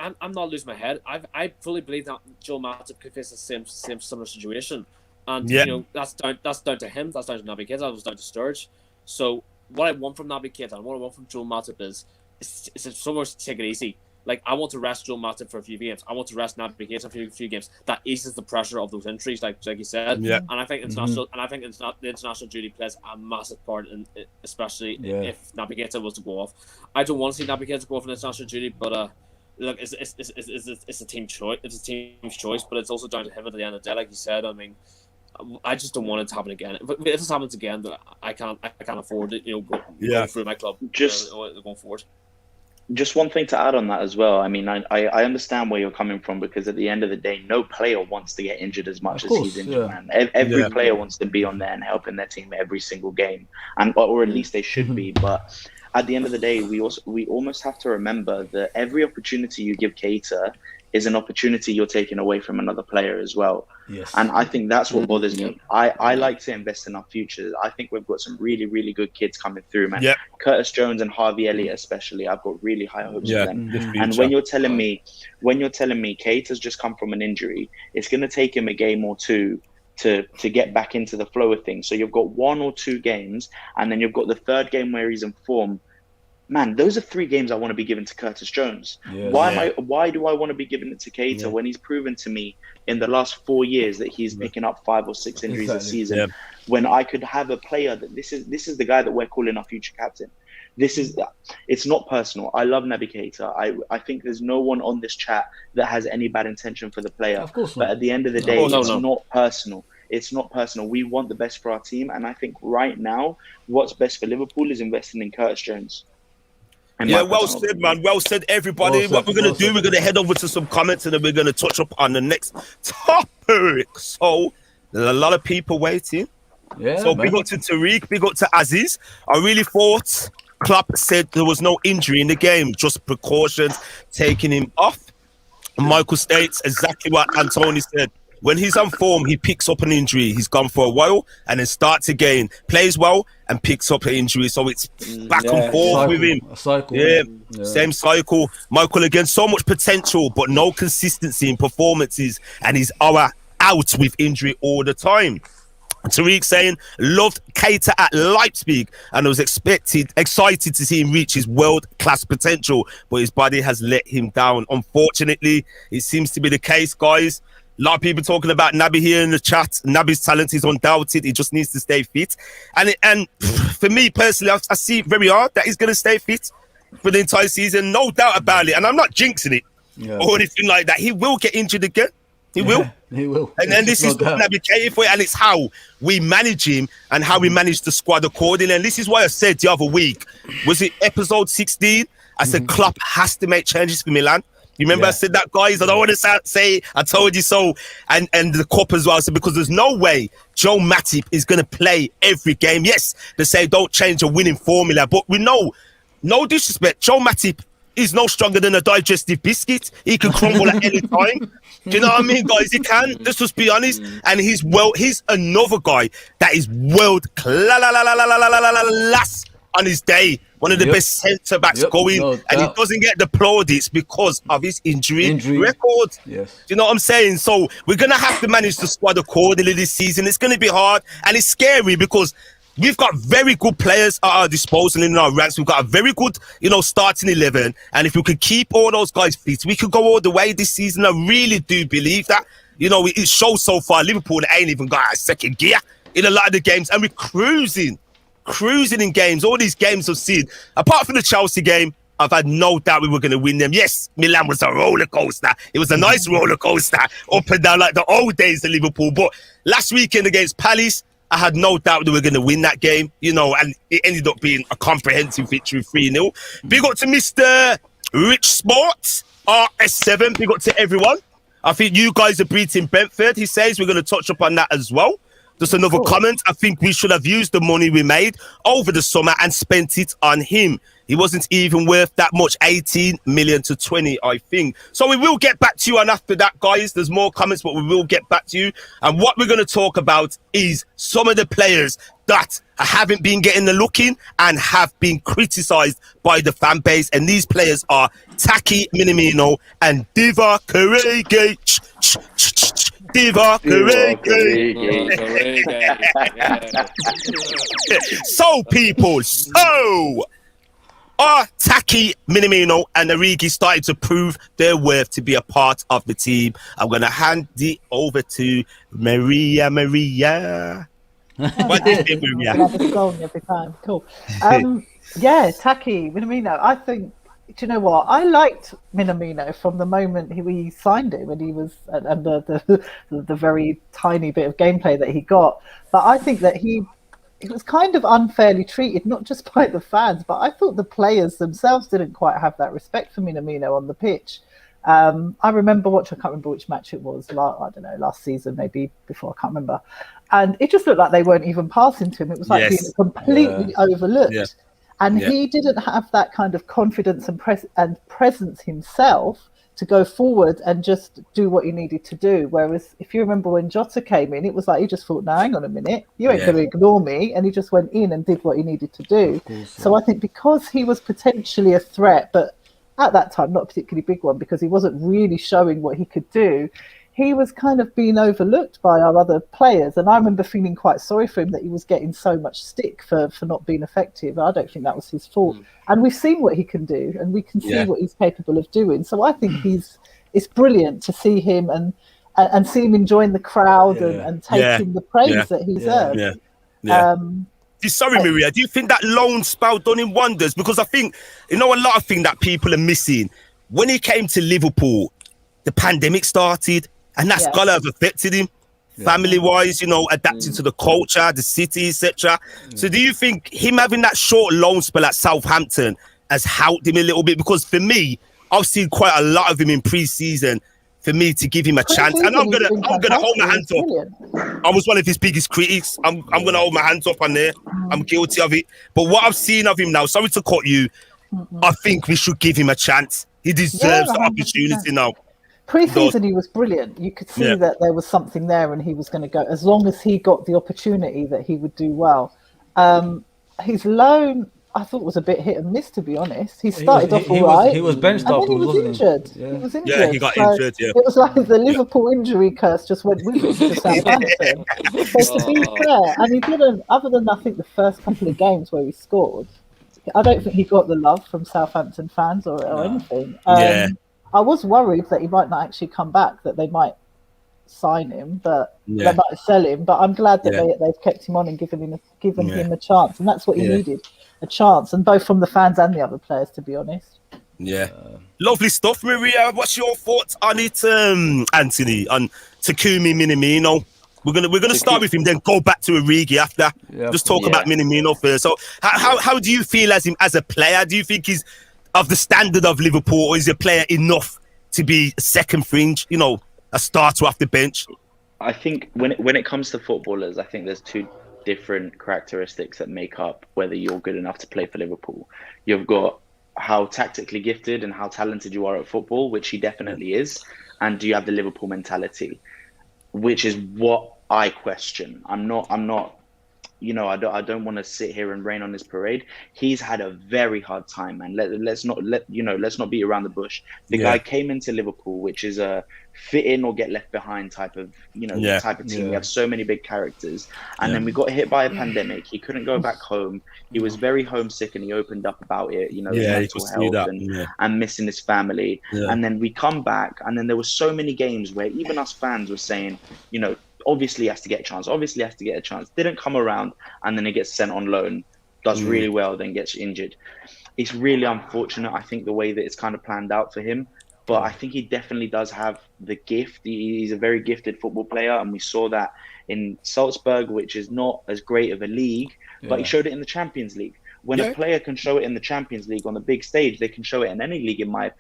losing my head. I fully believe that Joel Matip could face the same similar situation, and that's down to him. That's down to Naby Keita. That was down to Sturridge. So what I want from Naby Keita and what I want from Joel Matip is somewhere to take it easy. Like, I want to rest Joe Matip for a few games. I want to rest Naby Keita for a few games. That eases the pressure of those injuries, like you said. Yeah. And I think the international duty plays a massive part in it, especially if Naby Keita was to go off. I don't want to see Naby Keita go off in international duty, but look, it's a team choice. It's a team's choice, but it's also down to him at the end of the day, like you said. I mean, I just don't want it to happen again. If this happens again, then I can't afford it. Going through my club going forward. Just one thing to add on that as well. I mean, I understand where you're coming from, because at the end of the day, no player wants to get injured as much as he's injured, man. Every player wants to be on there and helping their team every single game, or at least they should be. But at the end of the day, we almost have to remember that every opportunity you give Keita is an opportunity you're taking away from another player as well. Yes. And I think that's what bothers me. I like to invest in our futures. I think we've got some really, really good kids coming through, man. Yep. Curtis Jones and Harvey Elliott especially, I've got really high hopes for them. And when you're telling me Keita's just come from an injury, it's going to take him a game or two to get back into the flow of things. So you've got 1 or 2 games, and then you've got the third game where he's in form. Man, those are 3 games I want to be given to Curtis Jones. Why do I want to be giving it to Keita when he's proven to me in the last 4 years that he's picking up 5 or 6 injuries a season? When I could have a player that this is the guy that we're calling our future captain. It's not personal. I love Naby Keita. I think there's no one on this chat that has any bad intention for the player. Of course not. But at the end of the day, it's not personal. It's not personal. We want the best for our team, and I think right now, what's best for Liverpool is investing in Curtis Jones. Well said, man. Well said, everybody. What we're going to do, we're going to head over to some comments, and then we're going to touch up on the next topic. So, there's a lot of people waiting. Yeah, so, big up to Tariq, big up to Aziz. I really thought Klopp said there was no injury in the game, just precautions, taking him off. Michael states exactly what Anthony said. When he's on form, he picks up an injury. He's gone for a while and then starts again, plays well and picks up an injury. So it's back and forth with him. A cycle. Yeah, same cycle. Michael again, so much potential, but no consistency in performances, and he's out with injury all the time. Tariq saying, loved Keita at Leipzig and was excited to see him reach his world-class potential, but his body has let him down. Unfortunately, it seems to be the case, guys. A lot of people talking about Naby here in the chat. Naby's talent is undoubted. He just needs to stay fit. And for me personally, I see it very hard that he's going to stay fit for the entire season. No doubt about it. And I'm not jinxing it or anything like that. He will get injured again. He will. He will. And then this is what Naby catered for, and it's how we manage him and how we manage the squad accordingly. And this is why I said the other week, was it episode 16? I said Klopp has to make changes for Milan. You remember I said that, guys? I don't want to say I told you so. And the cup as well. I said, because there's no way Joe Matip is going to play every game. Yes, they say don't change a winning formula. But we know, no disrespect, Joe Matip is no stronger than a digestive biscuit. He can crumble at any time. Do you know what I mean, guys? He can. Let's just be honest. And he's another guy that is world class on his day. One of the best centre-backs going. And he doesn't get the plaudits because of his injury record. Yes. Do you know what I'm saying? So we're going to have to manage the squad accordingly this season. It's going to be hard and it's scary because we've got very good players at our disposal in our ranks. We've got a very good, starting 11. And if we could keep all those guys fit, we could go all the way this season. I really do believe that. It shows so far Liverpool ain't even got a second gear in a lot of the games. And we're cruising in games. All these games I've seen, apart from the Chelsea game, I've had no doubt we were going to win them. Yes, Milan was a roller coaster. It was a nice roller coaster up and down like the old days of Liverpool. But last weekend against Palace, I had no doubt they were going to win that game, and it ended up being a comprehensive victory, 3-0. Big up to Mr. Rich Sports, RS7. Big up to everyone. I think you guys are beating Brentford. He says we're going to touch up on that as well. Just another comment. I think we should have used the money we made over the summer and spent it on him. He wasn't even worth that much, 18 million to 20, I think. So we will get back to you. And after that, guys, there's more comments, but we will get back to you. And what we're going to talk about is some of the players that haven't been getting the look in and have been criticised by the fan base. And these players are Taki Minamino and Divock Origi. Divock Origi. So, people, Are Taki, Minamino and Origi starting to prove their worth to be a part of the team? I'm going to hand it over to Maria. What do you think, Maria? Have a song every time. Cool. Yeah, Taki, Minamino. I think, do you know what? I liked Minamino from the moment we signed him, and he was, and the very tiny bit of gameplay that he got. But I think that he was kind of unfairly treated, not just by the fans, but I thought the players themselves didn't quite have that respect for Minamino on the pitch. I remember I can't remember which match it was, last season, maybe before, I can't remember. And it just looked like they weren't even passing to him. It was like being completely overlooked. Yeah. And he didn't have that kind of confidence and presence himself to go forward and just do what he needed to do. Whereas if you remember when Jota came in, it was like he just thought, no, hang on a minute, you ain't going to ignore me. And he just went in and did what he needed to do. So I think because he was potentially a threat, but at that time, not a particularly big one, because he wasn't really showing what he could do, he was kind of being overlooked by our other players. And I remember feeling quite sorry for him that he was getting so much stick for not being effective. I don't think that was his fault. And we've seen what he can do, and we can see what he's capable of doing. So I think it's brilliant to see him and see him enjoying the crowd and taking the praise that he's earned. Sorry, Maria, do you think that loan spell done him wonders? Because I think, a lot of things that people are missing. When he came to Liverpool, the pandemic started, and that's gotta have affected him, family-wise, adapting to the culture, the city, etc. So do you think him having that short loan spell at Southampton has helped him a little bit? Because for me, I've seen quite a lot of him in pre-season. For me to give him a chance, and I'm gonna hold my hands up. I was one of his biggest critics. I'm gonna hold my hands up on there. I'm guilty of it. But what I've seen of him now, sorry to cut you, I think we should give him a chance. He deserves the opportunity now. Pre-season, he was brilliant. You could see that there was something there, and he was going to go. As long as he got the opportunity, that he would do well. His loan, I thought, was a bit hit and miss, to be honest. He started off all right. He was benched afterwards, he was injured. Yeah. He was injured. Yeah, he got injured, It was like the Liverpool injury curse just went with him to Southampton. So to be fair, and he didn't, other than I think the first couple of games where he scored, I don't think he got the love from Southampton fans or anything. I was worried that he might not actually come back, that they might sign him, but they might sell him. But I'm glad that they've kept him on and given him a chance, and that's what he needed. A chance, and both from the fans and the other players, to be honest. Lovely stuff, Maria. What's your thoughts on it, Anthony, on Takumi Minamino? We're gonna start with him, then go back to Origi after. Just talk about Minamino first. So how do you feel as him as a player? Do you think he's of the standard of Liverpool, or is he a player enough to be a second fringe, a starter off the bench? I think when it comes to footballers, I think there's two different characteristics that make up whether you're good enough to play for Liverpool. You've got how tactically gifted and how talented you are at football, which he definitely is, and do you have the Liverpool mentality, which is what I question. I'm not I don't want to sit here and rain on his parade. He's had a very hard time, man. Let's not beat around the bush. The guy came into Liverpool, which is a fit in or get left behind type of type of team. We have so many big characters, and then we got hit by a pandemic. He couldn't go back home. He was very homesick, and he opened up about it. Mental health and missing his family. And then we come back, and then there were so many games where even us fans were saying, obviously he has to get a chance. Didn't come around, and then he gets sent on loan, does really well, then gets injured. It's really unfortunate, I think, the way that it's kind of planned out for him. But I think he definitely does have the gift. He's a very gifted football player, and we saw that in Salzburg, which is not as great of a league, but he showed it in the Champions League. When a player can show it in the Champions League on the big stage, they can show it in any league, in my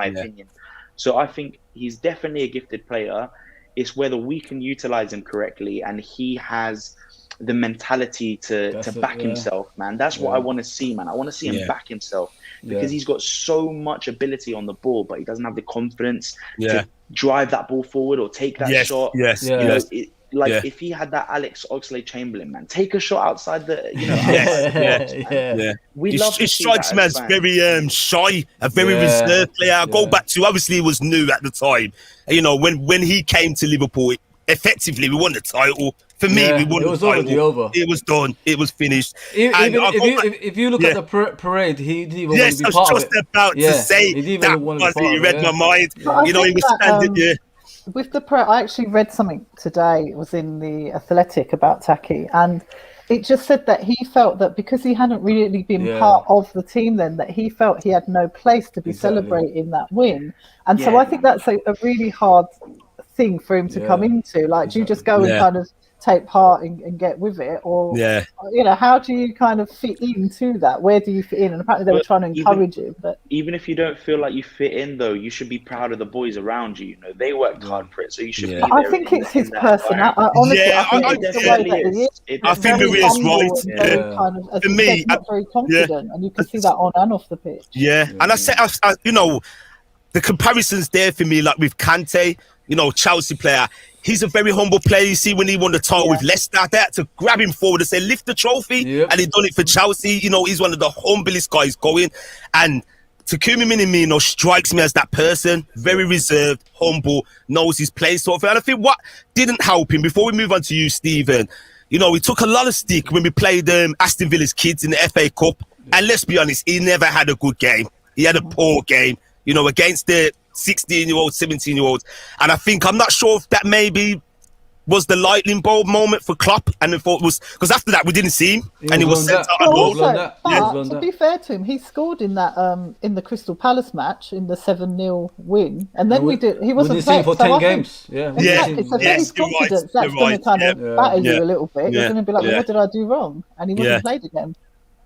opinion. So I think he's definitely a gifted player. It's whether we can utilize him correctly, and he has the mentality to back himself, man. That's what I want to see, man. I want to see him back himself, because he's got so much ability on the ball, but he doesn't have the confidence to drive that ball forward or take that shot. If he had that Alex Oxlade-Chamberlain, man, take a shot outside the, We love it strikes me as very shy, a very reserved player. I go back to, obviously he was new at the time. When he came to Liverpool, effectively we won the title. For me, we won. It was already over. It was done. It was finished. Even if you look at the parade, he didn't even want to be part of it. Yes, I was just about to say he didn't that. even want to be part He of read it, my mind. But You know, he was standing. With the I actually read something today. It was in the Athletic about Taki, and it just said that he felt that because he hadn't really been part of the team then, that he felt he had no place to be celebrating that win. And so I think that's a really hard thing for him to come into. Like, do you just go and kind of take part and get with it, or you know, how do you kind of fit into that? Where do you fit in? And apparently they were trying to encourage you, but even if you don't feel like you fit in, though, you should be proud of the boys around you. You know, they worked hard for it, so you should be there. I think it's his personality. Honestly, I think it's the way that he is. I think Marie is right. Very kind of, as for you me, said, not very confident, and you can see that on and off the pitch. And I said, you know, the comparisons there for me, like with Kante, you know, Chelsea player. He's a very humble player. You see, when he won the title with Leicester, they had to grab him forward and say, lift the trophy. And he done it for Chelsea. You know, he's one of the humblest guys going. And Takumi Minamino strikes me as that person. Very reserved, humble, knows his place sort of thing. And I think what didn't help him, before we move on to you, Stephen, you know, he took a lot of stick when we played Aston Villa's kids in the FA Cup. And let's be honest, he never had a good game. He had a poor game, you know, against the 16-year-olds, 17-year-olds. And I think, I'm not sure if that maybe was the lightning bolt moment for Klopp. And I thought it was, because after that, we didn't see him. And he was sent out on loan. But to be fair to him, he scored in that in the Crystal Palace match in the 7-0 win. And then he wasn't playing for 10 games. Exactly. So his confidence, that's going to kind of batter you a little bit. You're going to be like, well, what did I do wrong? And he wasn't played again.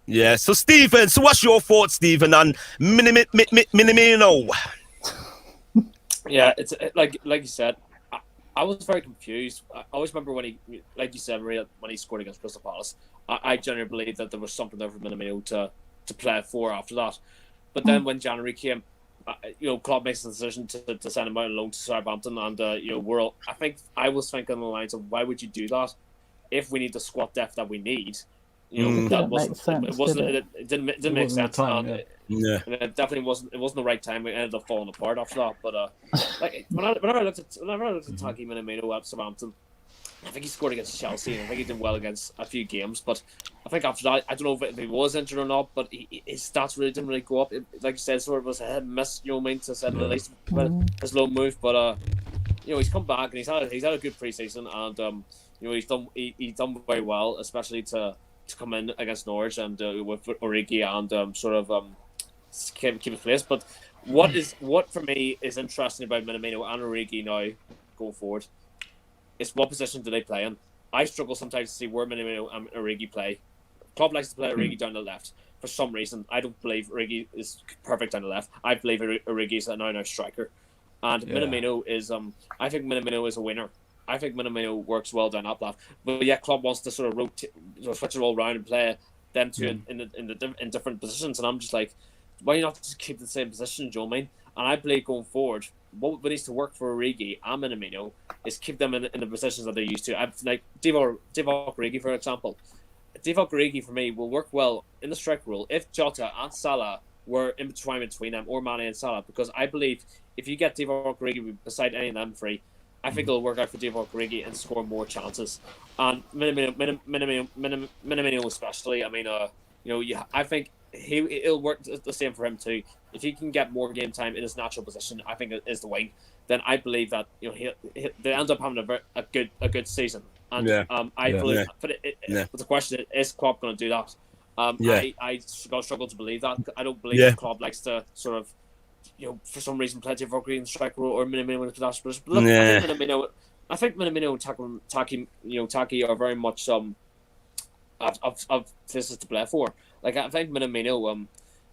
Yeah. So, Stephen, what's your thoughts, Stephen, on Minamino? Yeah, it's like you said, I was very confused. I always remember when he, like you said, Maria, when he scored against Crystal Palace, I genuinely believed that there was something there for Minamino to play for after that. But then when January came, you know, Klopp makes the decision to send him out on loan to Southampton, and you know, I was thinking on the lines of, why would you do that if we need the squad depth that we need? You know, that wasn't. It didn't make sense. It definitely wasn't. It wasn't the right time. We ended up falling apart after that. But like whenever I looked at Taki Minamino at Southampton, I think he scored against Chelsea, and I think he did well against a few games. But I think after that, I don't know if he was injured or not, but his stats really didn't really go up. Like you said, sort of was a hit and miss. You know what I mean? To say at least his low move. But you know, he's come back and he's had a good preseason, and you know, he's done very well, especially to come in against Norwich and with Origi and sort of keep his place. But what for me is interesting about Minamino and Origi now going forward is, what position do they play in? I struggle sometimes to see where Minamino and Origi play. Klopp likes to play Origi down the left for some reason. I don't believe Origi is perfect down the left. I believe Origi is a now striker, and Minamino is I think Minamino is a winner. I think Minamino works well down that left, but yeah, Klopp wants to sort of rotate, switch it all around and play them two in different positions, and I'm just like, why not just keep the same position? Do you know what I mean? And I believe going forward, what needs to work for Origi and Minamino is keep them in the positions that they're used to. I've like Divock Origi, for example. Divock Origi for me will work well in the strike role if Jota and Salah were in between them, or Mane and Salah, because I believe if you get Divock Origi beside any of them three, I think it'll work out for Divock Origi and score more chances. And Minamino especially, I mean, you know, I think it'll work the same for him too. If he can get more game time in his natural position, I think it is the wing. Then I believe that, you know, they end up having a good season. And I believe, but the question is Klopp going to do that? I struggle to believe that. I don't believe that Klopp likes to sort of, you know, for some reason play Divock Origi in strike role or Minamino in the dash. But look, I think Minamino and Taki are very much of places to play for. Like, I think Minamino,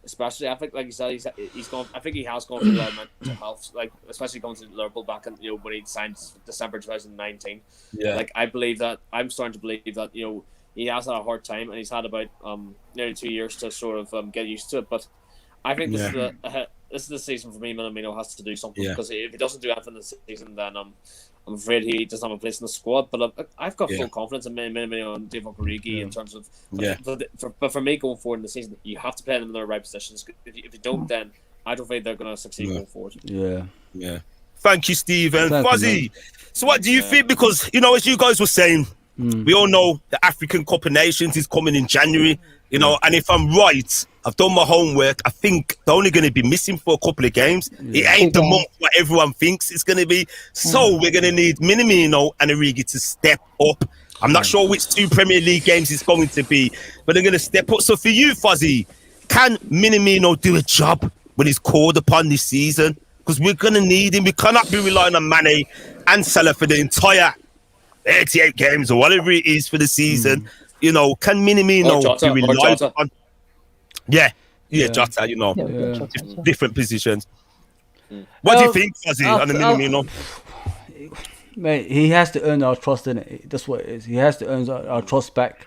especially, I think, like you said, he's gone. I think he has gone through a lot of mental health, like especially going to Liverpool back in, you know, when he signed December 2019. Like, I'm starting to believe that, you know, he has had a hard time, and he's had about nearly 2 years to sort of get used to it. But I think this is the season for me. Minamino has to do something, because if he doesn't do anything this season, then I'm afraid he doesn't have a place in the squad. But I've got full confidence in Minamino and Divock Origi in terms of. But for me, going forward in the season, you have to play them in the right positions. If you don't, then I don't think they're going to succeed going forward. Thank you, Stephen. Fuzzy. So what do you think? Because, you know, as you guys were saying, We all know the African Cup of Nations is coming in January, you know, and if I'm right, I've done my homework. I think they're only going to be missing for a couple of games. It ain't the month what everyone thinks it's going to be. So we're going to need Minamino and Origi to step up. I'm not sure which 2 Premier League games it's going to be, but they're going to step up. So for you, Fuzzy, can Minamino do a job when he's called upon this season? Because we're going to need him. We cannot be relying on Mane and Salah for the entire 88 games or whatever it is for the season. You know, can Minamino be relied on? Yeah, Jota, you know, different positions. What do you think, Fuzzy, on the Minamino? Mate, he has to earn our trust, innit? That's what it is. He has to earn our trust back.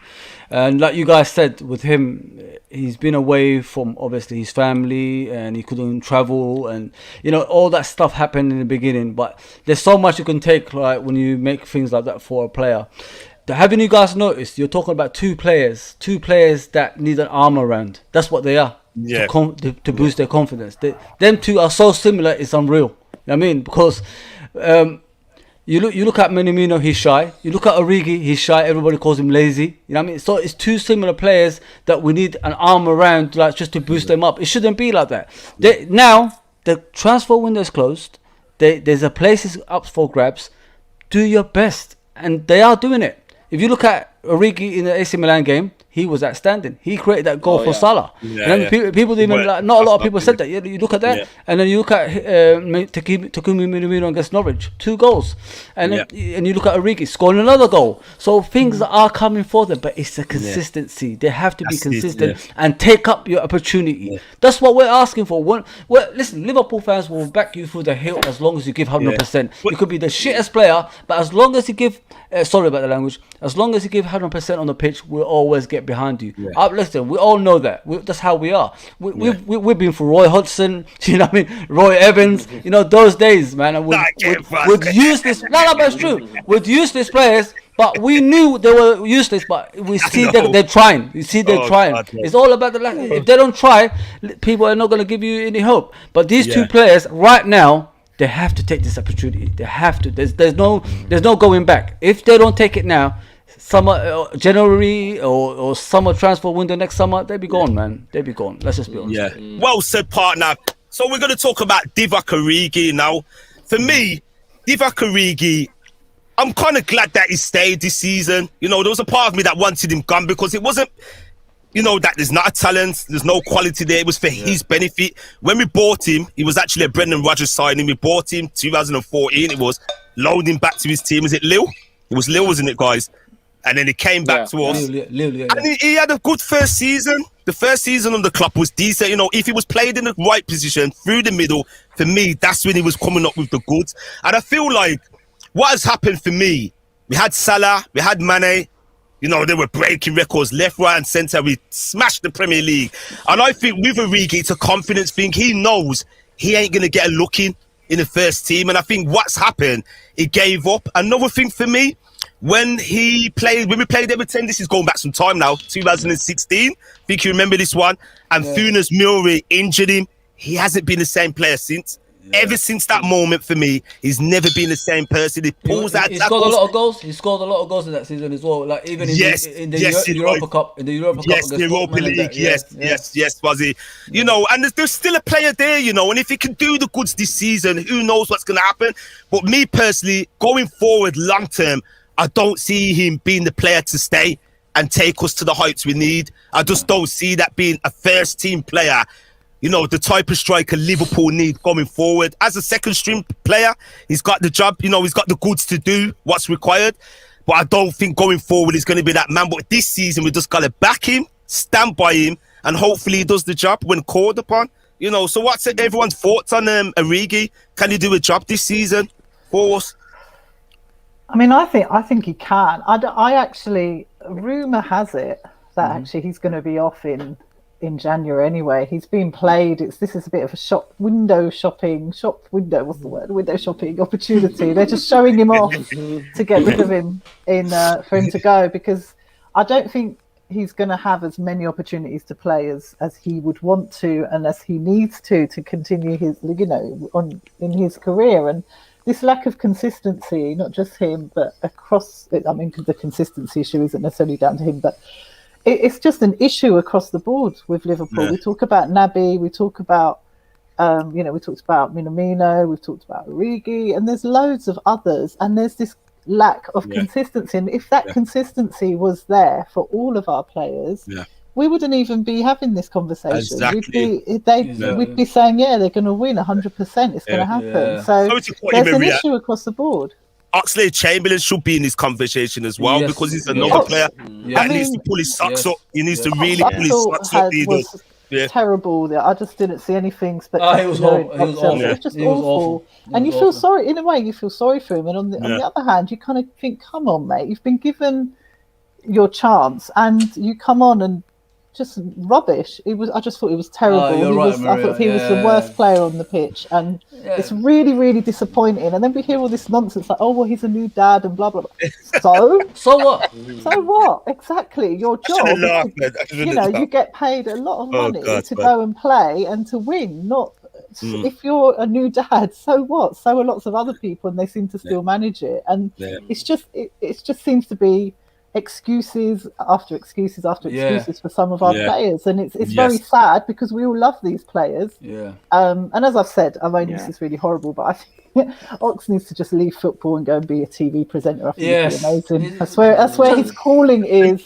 And like you guys said, with him, he's been away from, obviously, his family, and he couldn't travel, and, you know, all that stuff happened in the beginning. But there's so much you can take, like, when you make things like that for a player. Haven't you guys noticed, you're talking about two players that need an arm around. That's what they are, to boost their confidence. Them two are so similar, it's unreal. You know what I mean? Because... You look at Minamino, he's shy. You look at Origi, he's shy. Everybody calls him lazy. You know what I mean? So it's two similar players that we need an arm around, like, just to boost them up. It shouldn't be like that. Now the transfer window is closed. There's a place up for grabs. Do your best, and they are doing it. If you look at Origi in the AC Milan game, he was outstanding. He created that goal for Salah. People didn't even, like, not a lot of people said that. You look at that, and then you look at Takumi Minamino against Norwich, 2 goals, and and you look at Origi scoring another goal. So things are coming for them, but it's the consistency. They have to be consistent and take up your opportunity. That's what we're asking for. Listen, Liverpool fans will back you through the hill as long as you give 100%. You could be the shittest player, but as long as you give, sorry about the language, as long as you give 100% on the pitch, we'll always get behind you. Listen, we all know that. That's how we are. We've been for Roy Hodgson, you know what I mean? Roy Evans, you know, those days, man. With useless, no, but it's true. With useless players, but we knew they were useless, but we see that they're trying. You see they're trying. God, it's all about the if they don't try, people are not going to give you any hope. But these two players right now, they have to take this opportunity. They have to. There's no going back. If they don't take it now, summer, January or summer transfer window next summer, they'll be gone, man. They'll be gone. Let's just be honest. Well said, partner. So we're going to talk about Divock Origi now. For me, Divock Origi, I'm kind of glad that he stayed this season. You know, there was a part of me that wanted him gone because it wasn't, you know, that there's not a talent, there's no quality there. It was for his benefit. When we bought him, he was actually a Brendan Rodgers signing. We bought him 2014. It was loaned him back to his team. Was it Lille? It was Lille, wasn't it, guys? And then he came back to us. Lille. And he had a good first season. The first season of the club was decent. You know, if he was played in the right position through the middle, for me, that's when he was coming up with the goods. And I feel like what has happened for me, we had Salah, we had Mane. You know, they were breaking records left, right, and centre. We smashed the Premier League. And I think with Origi, it's a confidence thing. He knows he ain't going to get a look in the first team. And I think what's happened, he gave up. Another thing for me, when we played Everton, this is going back some time now, 2016. I think you remember this one. And Funes Mori injured him. He hasn't been the same player since. Ever since that moment, for me, he's never been the same person. He pulls out. He scored a lot of goals. He scored a lot of goals in that season as well. Like even in the Europa Cup, in the Europa Cup, the Europa League. Yes, Fuzzy. You know, and there's still a player there. You know, and if he can do the goods this season, who knows what's going to happen? But me personally, going forward, long term, I don't see him being the player to stay and take us to the heights we need. I just don't see that being a first team player. You know, the type of striker Liverpool need going forward. As a second string player, he's got the job, you know, he's got the goods to do what's required. But I don't think going forward he's going to be that man. But this season, we just got to back him, stand by him, and hopefully he does the job when called upon. You know, so what's everyone's thoughts on Origi? Can he do a job this season for us? I mean, I think he can. I actually, rumour has it that actually he's going to be off in January anyway. He's been played. This is a bit of a window shopping opportunity. They're just showing him off to get rid of him for him to go, because I don't think he's going to have as many opportunities to play as he would want to and as he needs to continue his, you know, in his career. And this lack of consistency, not just him, but across. I mean, the consistency issue isn't necessarily down to him, but it's just an issue across the board with Liverpool. We talk about Naby, we talk about, we talked about Minamino, we've talked about Origi, and there's loads of others, and there's this lack of consistency. And if that consistency was there for all of our players, we wouldn't even be having this conversation. Exactly. We'd be saying, they're going to win 100%. It's going to happen. So there's an issue across the board. Oxlade-Chamberlain should be in this conversation as well, because he's another player that needs to pull his socks up. He needs to really pull his socks up. Was terrible. I just didn't see anything spectacular. He was awful. It was just awful. And you feel sorry, in a way, you feel sorry for him. And on the other hand, you kind of think, come on, mate, you've been given your chance and you come on and just rubbish. I just thought it was terrible. I thought he was the worst player on the pitch, and it's really, really disappointing. And then we hear all this nonsense like, "Oh, well, he's a new dad," and blah blah blah. So what? So what? Exactly. Your job is you get paid a lot of money to go and play and to win. Not if you're a new dad. So what? So are lots of other people, and they seem to still manage it. And it's just it just seems to be excuses after excuses after excuses for some of our players, and it's very sad because we all love these players. And as I've said, I mean, this is really horrible, but I think Ox needs to just leave football and go and be a TV presenter. I think it'd be amazing. That's where his calling is.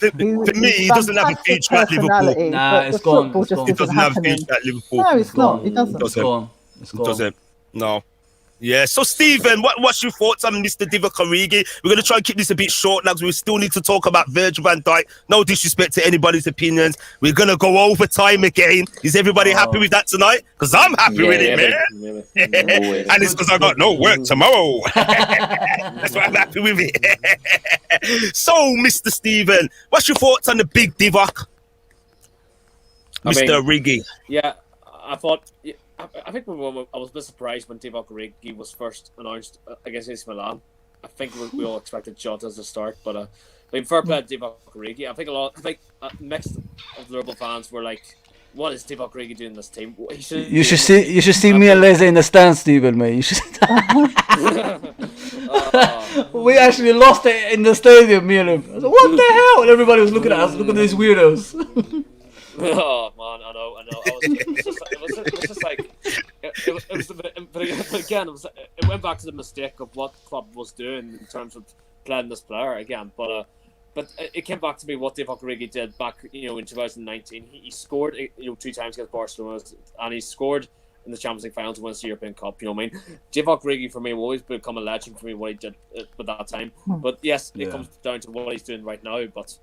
For me, he doesn't have a future at Liverpool. Nah, it's gone. He doesn't have a future at Liverpool. No, it's not. It doesn't. It's gone. Doesn't. No. Yeah, so Stephen, what's your thoughts on Mr. Divock Origi? We're going to try and keep this a bit short now because we still need to talk about Virgil van Dijk. No disrespect to anybody's opinions. We're going to go overtime again. Is everybody happy with that tonight? Because I'm happy with it, man. And it's because I got no work tomorrow. That's why I'm happy with it. So, Mr. Stephen, what's your thoughts on the big Divock? Mr. Origi. Yeah, I thought... I think I was a bit surprised when Divock Origi was first announced against AC Milan. I think we all expected Jota as a start, but I mean, fair play to Divock Origi. I think a mix of Liverpool fans were like, "What is Divock Origi doing in this team?" You should see me and Leslie in the stand, Stephen, mate. You should. We actually lost it in the stadium, me and him. I was like, what the hell? And everybody was looking at us, looking at these weirdos. Oh man, I know. It was just like, but again, it went back to the mistake of what Klopp was doing in terms of playing this player again. But it came back to me what Divock Origi did back, in 2019. He scored, 2 times against Barcelona, and he scored in the Champions League final to win the European Cup. You know what I mean? Divock Origi for me will always become a legend for me what he did at that time. But yes, it comes down to what he's doing right now. But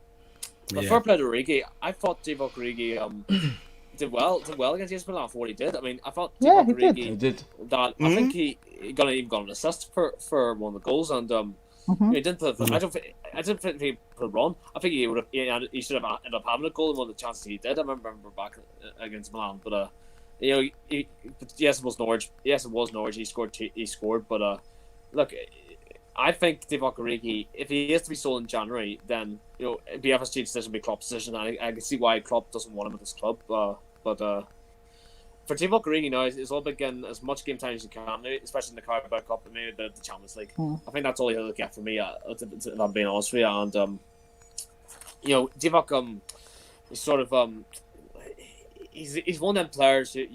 fair play to Origi. I thought Divock Origi did well against AC Milan for what he did. I mean, I thought Divock Origi he did. That I think he got an assist for one of the goals, and he didn't put. I didn't think he put it wrong. I think he should have ended up having a goal in one of the chances he did. I remember back against Milan, but yes, it was Norwich. Yes, it was Norwich. He scored, but look. I think Divock Origi, if he is to be sold in January, then it'd be FSG's decision, be Klopp's decision. I can see why Klopp doesn't want him at this club. But for Divock Origi now, it's all about getting as much game time as you can, especially in the Carabao Cup and maybe the Champions League. I think that's all he'll get for me. If I'm being honest with you, and Divock, he's sort of he's one of them players who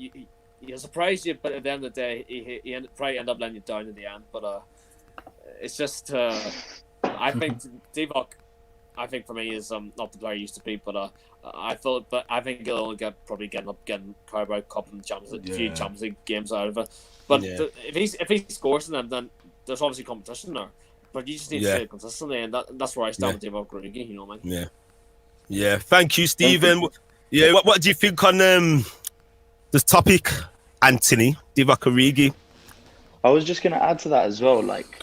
he'll surprise you, but at the end of the day, he probably end up letting you down in the end. But it's just, I think Divock, for me is not the player he used to be, but I think he'll only getting Carabao Cup and a few Champions League games out of it. But if he scores in them, then there's obviously competition there. But you just need to stay consistently, and that's where I stand with Divock Origi. You know what I mean? Yeah. Thank you, Stephen. Yeah. What do you think on this topic, Anthony Divock Origi? I was just going to add to that as well. Like,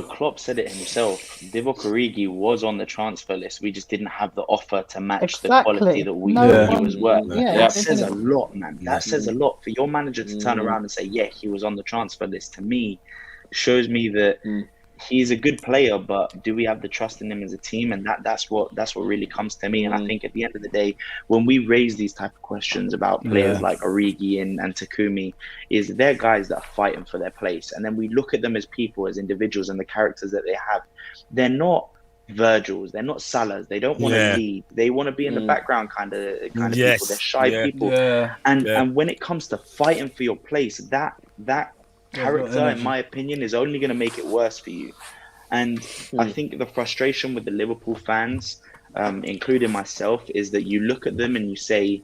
Klopp said it himself. Divock Origi was on the transfer list. We just didn't have the offer to match the quality that we thought he was worth. That says a lot, man. That says a lot. For your manager to turn around and say, he was on the transfer list, to me, shows me that he's a good player, but do we have the trust in him as a team? And that's what really comes to me. And I think at the end of the day, when we raise these type of questions about players like Origi and Takumi, is they're guys that are fighting for their place. And then we look at them as people, as individuals, and the characters that they have. They're not Virgils, they're not Salahs. They don't want to lead. They want to be in the background kind of people. They're shy people. And when it comes to fighting for your place, that character, in my opinion, is only going to make it worse for you. And I think the frustration with the Liverpool fans, including myself, is that you look at them and you say,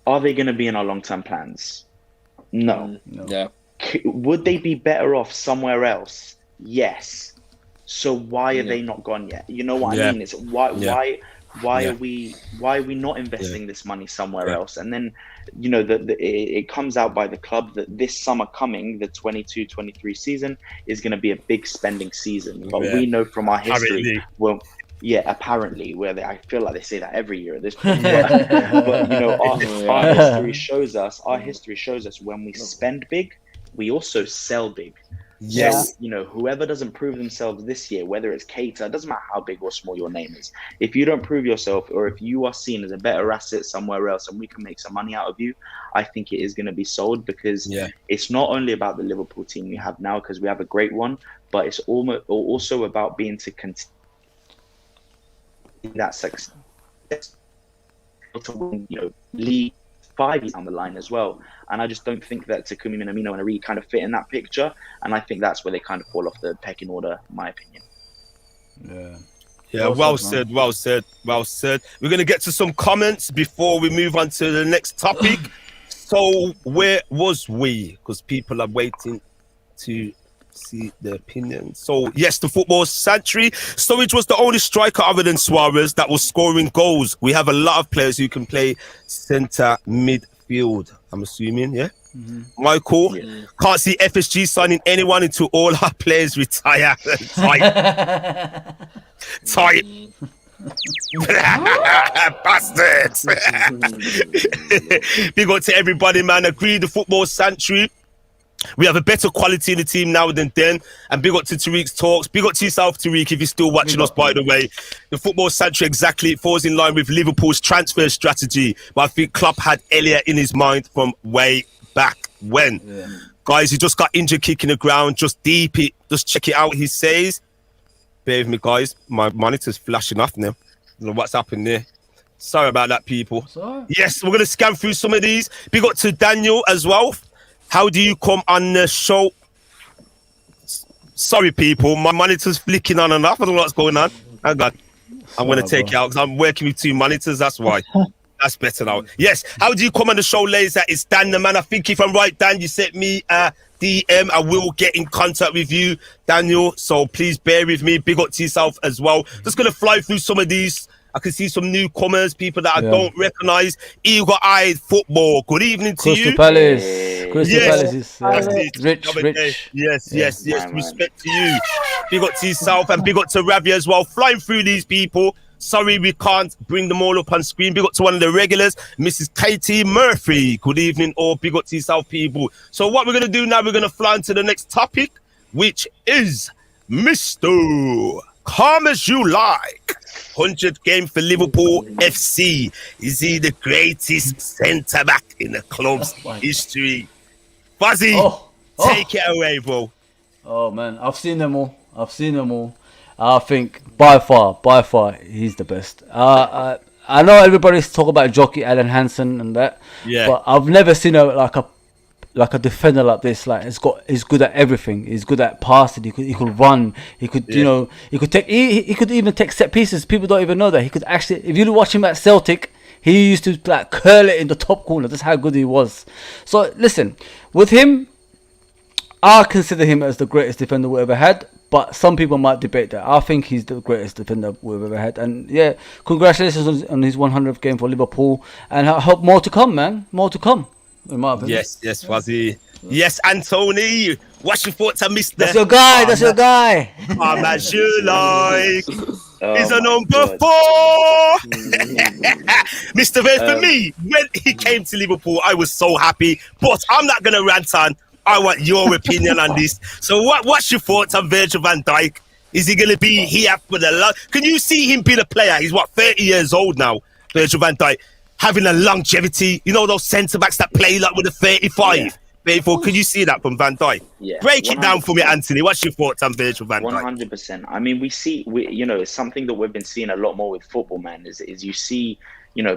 are they going to be in our long-term plans? No. Yeah. Would they be better off somewhere else? Yes. So why are they not gone yet? You know what I mean? It's why are we not investing this money somewhere else? And then, you know, it comes out by the club that this summer coming, the 22-23 season, is going to be a big spending season. But we know from our history, apparently, I feel like they say that every year at this point. But you know, our history shows us when we spend big, we also sell big. Yes. So, you know, whoever doesn't prove themselves this year, whether it's Keita, it doesn't matter how big or small your name is. If you don't prove yourself, or if you are seen as a better asset somewhere else and we can make some money out of you, I think it is going to be sold, because it's not only about the Liverpool team we have now, because we have a great one, but it's also about being to continue that success to win, you know, league 5 years down the line as well. And I just don't think that Takumi Minamino and Origi kind of fit in that picture. And I think that's where they kind of fall off the pecking order, in my opinion. Yeah, well said. We're going to get to some comments before we move on to the next topic. So where was we? Because people are waiting to see their opinion. So yes, the Football Sanctuary. Sturridge was the only striker other than Suarez that was scoring goals. We have a lot of players who can play centre midfield, I'm assuming. Michael, can't see FSG signing anyone until all our players retire. Tight. Bastards. Big up to everybody, man. Agree, the Football Sanctuary. We have a better quality in the team now than then. And big up to Tariq's talks. Big up to yourself, Tariq, if you're still watching us, by the way. The Football Sanctuary, exactly, it falls in line with Liverpool's transfer strategy. But I think Klopp had Elliott in his mind from way back when. Guys, he just got injured kicking the ground. Just deep it. Just check it out, he says. Bear with me, guys. My monitor's flashing off now. I don't know what's happened there. Sorry about that, people. Yes, we're going to scan through some of these. Big up to Daniel as well. How do you come on the show? Sorry, people. My monitor's flicking on and off. I don't know what's going on. Hang on. I'm going to take it out because I'm working with 2 monitors. That's why. That's better now. Yes. How do you come on the show, ladies? That is Dan, the man. I think if I'm right, Dan, you sent me a DM. I will get in contact with you, Daniel. So please bear with me. Big up to yourself as well. Just going to fly through some of these. I can see some newcomers, people that I don't recognise. Eagle Eye Football. Good evening to you. Crystal Palace is rich. Yes. Respect to you. Big up to yourself and big up to Ravi as well. Flying through these people. Sorry, we can't bring them all up on screen. Big up to one of the regulars, Mrs. Katie Murphy. Good evening, all. Big up to yourself, people. So what we're going to do now, we're going to fly into the next topic, which is Mr. Calm As You Like. 100th game for Liverpool FC. Is he the greatest centre-back in the club's history? Fuzzy, take it away, bro. Oh, man. I've seen them all. I think by far, he's the best. I know everybody's talking about Jockey, Alan Hansen and that, but I've never seen a defender like this. Like he's good at everything. He's good at passing. He could run. He could he could even take set pieces. People don't even know that he could actually. If you watch him at Celtic, he used to like curl it in the top corner. That's how good he was. So listen, with him, I consider him as the greatest defender we ever had. But some people might debate that. I think he's the greatest defender we've ever had. And yeah, congratulations on his 100th game for Liverpool. And I hope more to come, man. More to come. In my opinion. Yes, Fuzzy. Yes, Anthony. What's your thoughts on Mr. That's your guy. Calm As You Like. He's a number 4. Mr. Red, for me, when he came to Liverpool, I was so happy. But I'm not going to rant on. I want your opinion on this. So what's your thoughts on Virgil van Dijk? Is he going to be here for the long? Can you see him being a player? He's 30 years old now, Virgil van Dijk, having a longevity. You know those centre backs that play like with a 35. Yeah. 34. Can you see that from Van Dijk? Yeah, break it down for me, Anthony. What's your thoughts on Virgil van Dijk? 100%. I mean, it's something that we've been seeing a lot more with football, man. Is you see,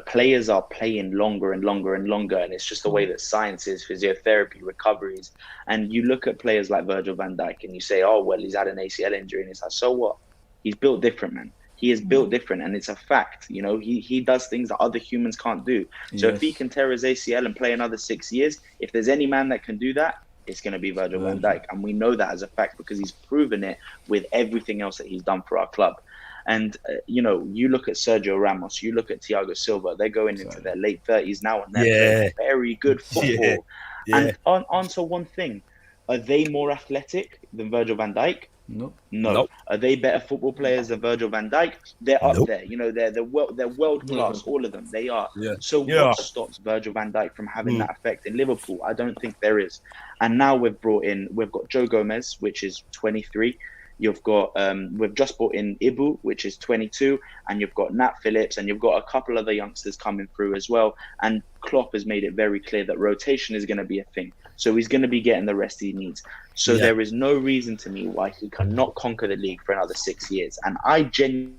players are playing longer and longer and longer, and it's just the way that science is, physiotherapy, recoveries. And you look at players like Virgil van Dijk, and you say, oh well, he's had an ACL injury, and it's like, so what? He's built different, man. He is built different, and it's a fact. He does things that other humans can't do. So if he can tear his ACL and play another 6 years, if there's any man that can do that, it's going to be Virgil van Dijk. And we know that as a fact because he's proven it with everything else that he's done for our club. And, you look at Sergio Ramos, you look at Thiago Silva, they're going into their late 30s now, and they're playing very good football. And answer one thing, are they more athletic than Virgil van Dijk? No. Nope. Are they better football players than Virgil van Dijk? They're up there. They're world class. All of them. They are. Yeah. So what stops Virgil van Dijk from having that effect in Liverpool? I don't think there is. And now we've got Joe Gomez, which is 23. You've got we've just brought in Ibu, which is 22, and you've got Nat Phillips, and you've got a couple other youngsters coming through as well. And Klopp has made it very clear that rotation is going to be a thing. So he's going to be getting the rest he needs. So there is no reason to me why he cannot conquer the league for another 6 years. And I genuinely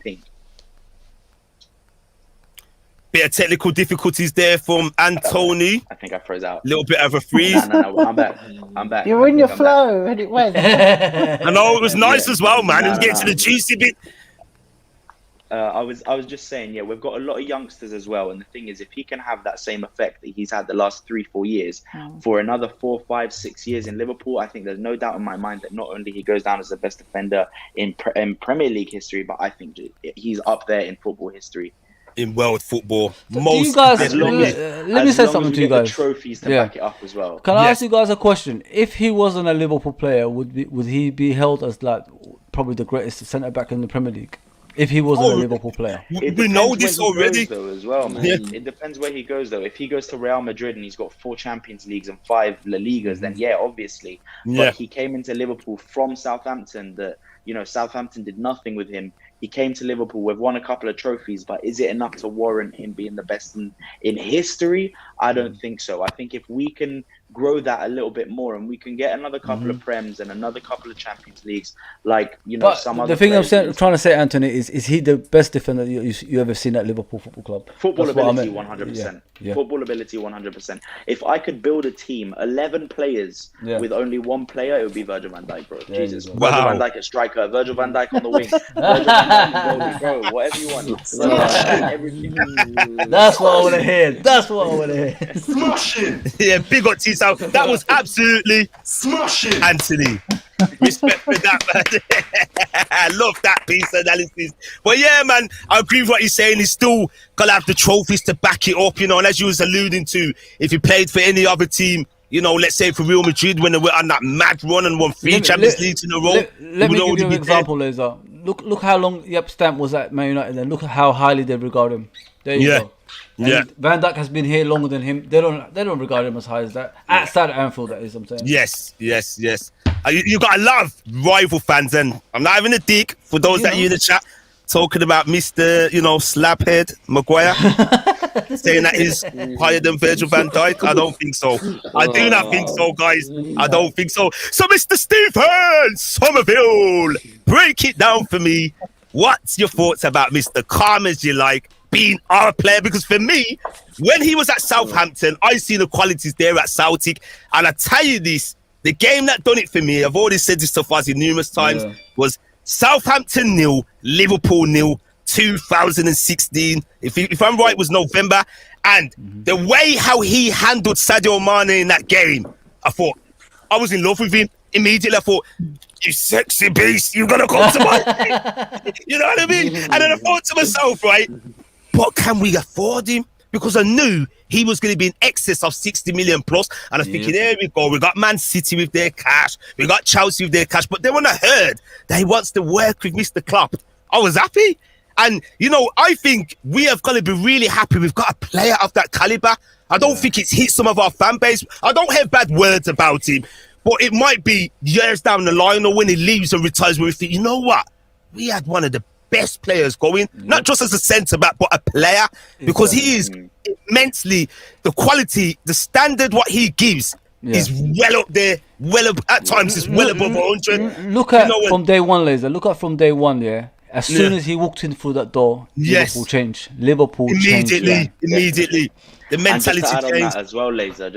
think. Bit of technical difficulties there from Anthony. I think I froze out. Little bit of a freeze. No, I'm back. You're in your flow, and it went. I know, it was nice as well, man. It was getting to the juicy bit. I was just saying, we've got a lot of youngsters as well, and the thing is, if he can have that same effect that he's had the last 3-4 years for another 4, 5, 6 years in Liverpool, I think there's no doubt in my mind that not only he goes down as the best defender in Premier League history, but I think he's up there in football history. In world football, let me say something to you guys. Trophies to back it up as well. Can I ask you guys a question? If he wasn't a Liverpool player, would he be held as like probably the greatest centre back in the Premier League? If he wasn't a Liverpool player, we know this already. As well, man. It depends where he goes, though. If he goes to Real Madrid and he's got 4 Champions Leagues and 5 La Ligas, then obviously. But he came into Liverpool from Southampton. Southampton did nothing with him. He came to Liverpool. We've won a couple of trophies, but is it enough to warrant him being the best in history? I don't think so. I think if we can grow that a little bit more and we can get another couple of Prems and another couple of Champions Leagues, some other. The thing I'm trying to say, Anthony, is he the best defender you ever seen at Liverpool Football Club? Football ability, 100%. Football ability, 100%. If I could build a team, 11 players with only one player, it would be Virgil van Dijk, bro. Jesus. Wow. Virgil van Dijk a striker, Virgil van Dijk on the wing, Virgil van Dijk goalie, bro, whatever you want. Everything. That's what I want to hear. Smashing. Yeah, big up to yourself. That was absolutely smashing, Anthony. Respect for that, man. I love that piece of analysis. But yeah, man, I agree with what you're saying. He's still gotta have the trophies to back it up, and as you was alluding to, if he played for any other team, let's say for Real Madrid when they were on that mad run and won 3 Champions Leagues in a row. Let me give you an example, Laser. Look how long Yep Stamp was at Man United, and look at how highly they regard him. There you go. And Van Dijk has been here longer than him. They don't regard him as high as that. Outside of Anfield, that is, I'm saying. Yes. You got a lot of rival fans, and I'm not having a dig for those that are in the chat talking about Mr. Slabhead Maguire, saying that he's higher than Virgil van Dijk. I don't think so. I do not think so, guys. I don't think so. So, Mr. Stephen Somerville, break it down for me. What's your thoughts about Mr. Calm as you like being our player? Because for me, when he was at Southampton, I see the qualities there at Celtic, and I tell you this, the game that done it for me, I've already said this to Fuzzy numerous times, was Southampton 0, Liverpool 0, 2016. If I'm right, it was November. And the way how he handled Sadio Mane in that game, I thought, I was in love with him. Immediately, I thought, you sexy beast, you gotta come to my... You know what I mean? And then I thought to myself, right, but can we afford him? Because I knew he was going to be in excess of 60 million plus. And I'm thinking, here we go. We got Man City with their cash. We got Chelsea with their cash. But then when I heard that he wants to work with Mr. Klopp, I was happy. And, I think we have got to be really happy. We've got a player of that caliber. I don't think it's hit some of our fan base. I don't have bad words about him, but it might be years down the line or when he leaves and retires, where we think, you know what? We had one of the best players going, not just as a centre back, but a player, because he is immensely, the quality, the standard, what he gives is well up there, at times it's well above 100. Look at from day one, Laser. Look at from day one, As soon as he walked in through that door, Liverpool changed. Immediately. The mentality and just to add on changed. that as well, Laser,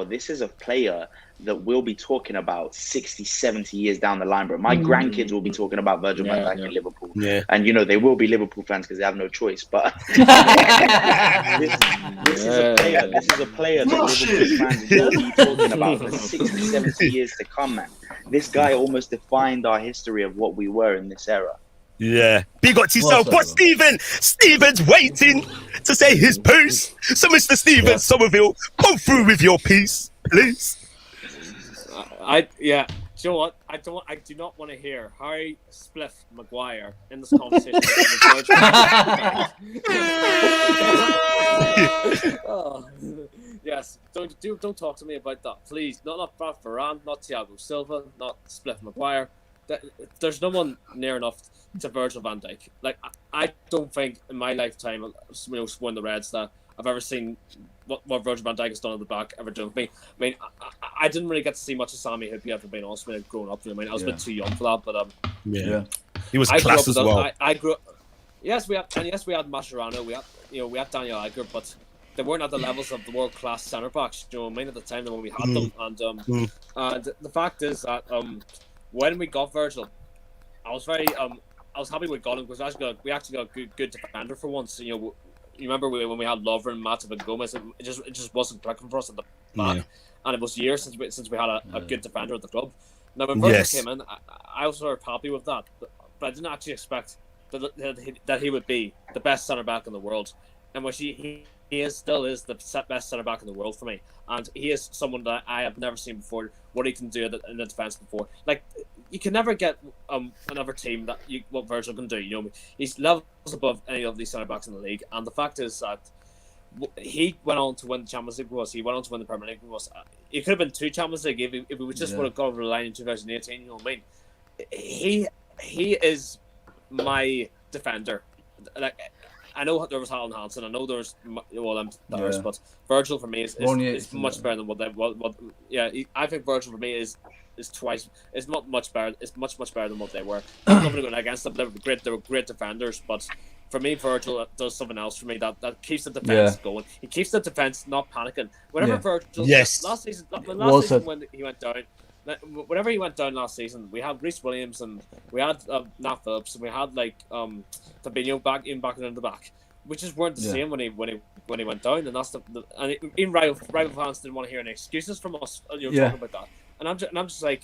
this is a player that we'll be talking about 60, 70 years down the line, bro. My grandkids will be talking about Virgil van Dijk in Liverpool. Yeah. And, they will be Liverpool fans because they have no choice. But this is a player that Liverpool fans will be talking about for 60, 70 years to come, man. This guy almost defined our history of what we were in this era. Yeah, big up to yourself. But Stephen's waiting to say his piece. So, Mr. Stephen Somerville, come through with your piece, please. Do you know what? I do not want to hear Harry Spliff Maguire in this conversation. Yes, don't talk to me about that, please. Not Varane, not Thiago Silva, not Spliff Maguire. There's no one near enough to Virgil van Dijk. Like, I don't think in my lifetime, when the Reds, that I've ever seen what Virgil van Dijk has done at the back ever done for me. I mean, I didn't really get to see much of Sammy Hippie after being honest when I growing up. I mean, I was a bit too young for that, but he was class as well. I grew up. Yes, we had Mascherano. We had Daniel Agger, but they weren't at the levels of the world class centre backs. You know what I mean? At the time when we had them, and the fact is that when we got Virgil, I was happy we got him because we actually got a good defender for once. You remember when we had Lover and Matip and Gomez, it just wasn't clicking for us at the back, and it was years since we had a good defender at the club. Now when Virgil came in, I was sort of happy with that, but I didn't actually expect that he would be the best centre back in the world, and which he still is the best centre back in the world for me, and he is someone that I have never seen before. What he can do in the defence before, like you can never get another team what Virgil can do. He's levels above any of these centre backs in the league, and the fact is that he went on to win the Champions League with us. He went on to win the Premier League with us. It could have been 2 Champions League if we just would have got over the line in 2018. You know what I mean? He is my defender. Like, I know there was Alan Hansen. I know there's but Virgil for me is much better than what. I think Virgil for me is twice. It's not much better. It's much better than what they were. I'm not going against them. They were great defenders, but for me, Virgil does something else for me that keeps the defense going. He keeps the defense not panicking. Whenever Virgil last season when he went down. Whenever he went down last season, we had Reece Williams and we had Nat Phillips and we had Fabinho back in the back, which just weren't the same when he went down, and that's even rival fans didn't want to hear any excuses from us. Talking about that, and I'm just like,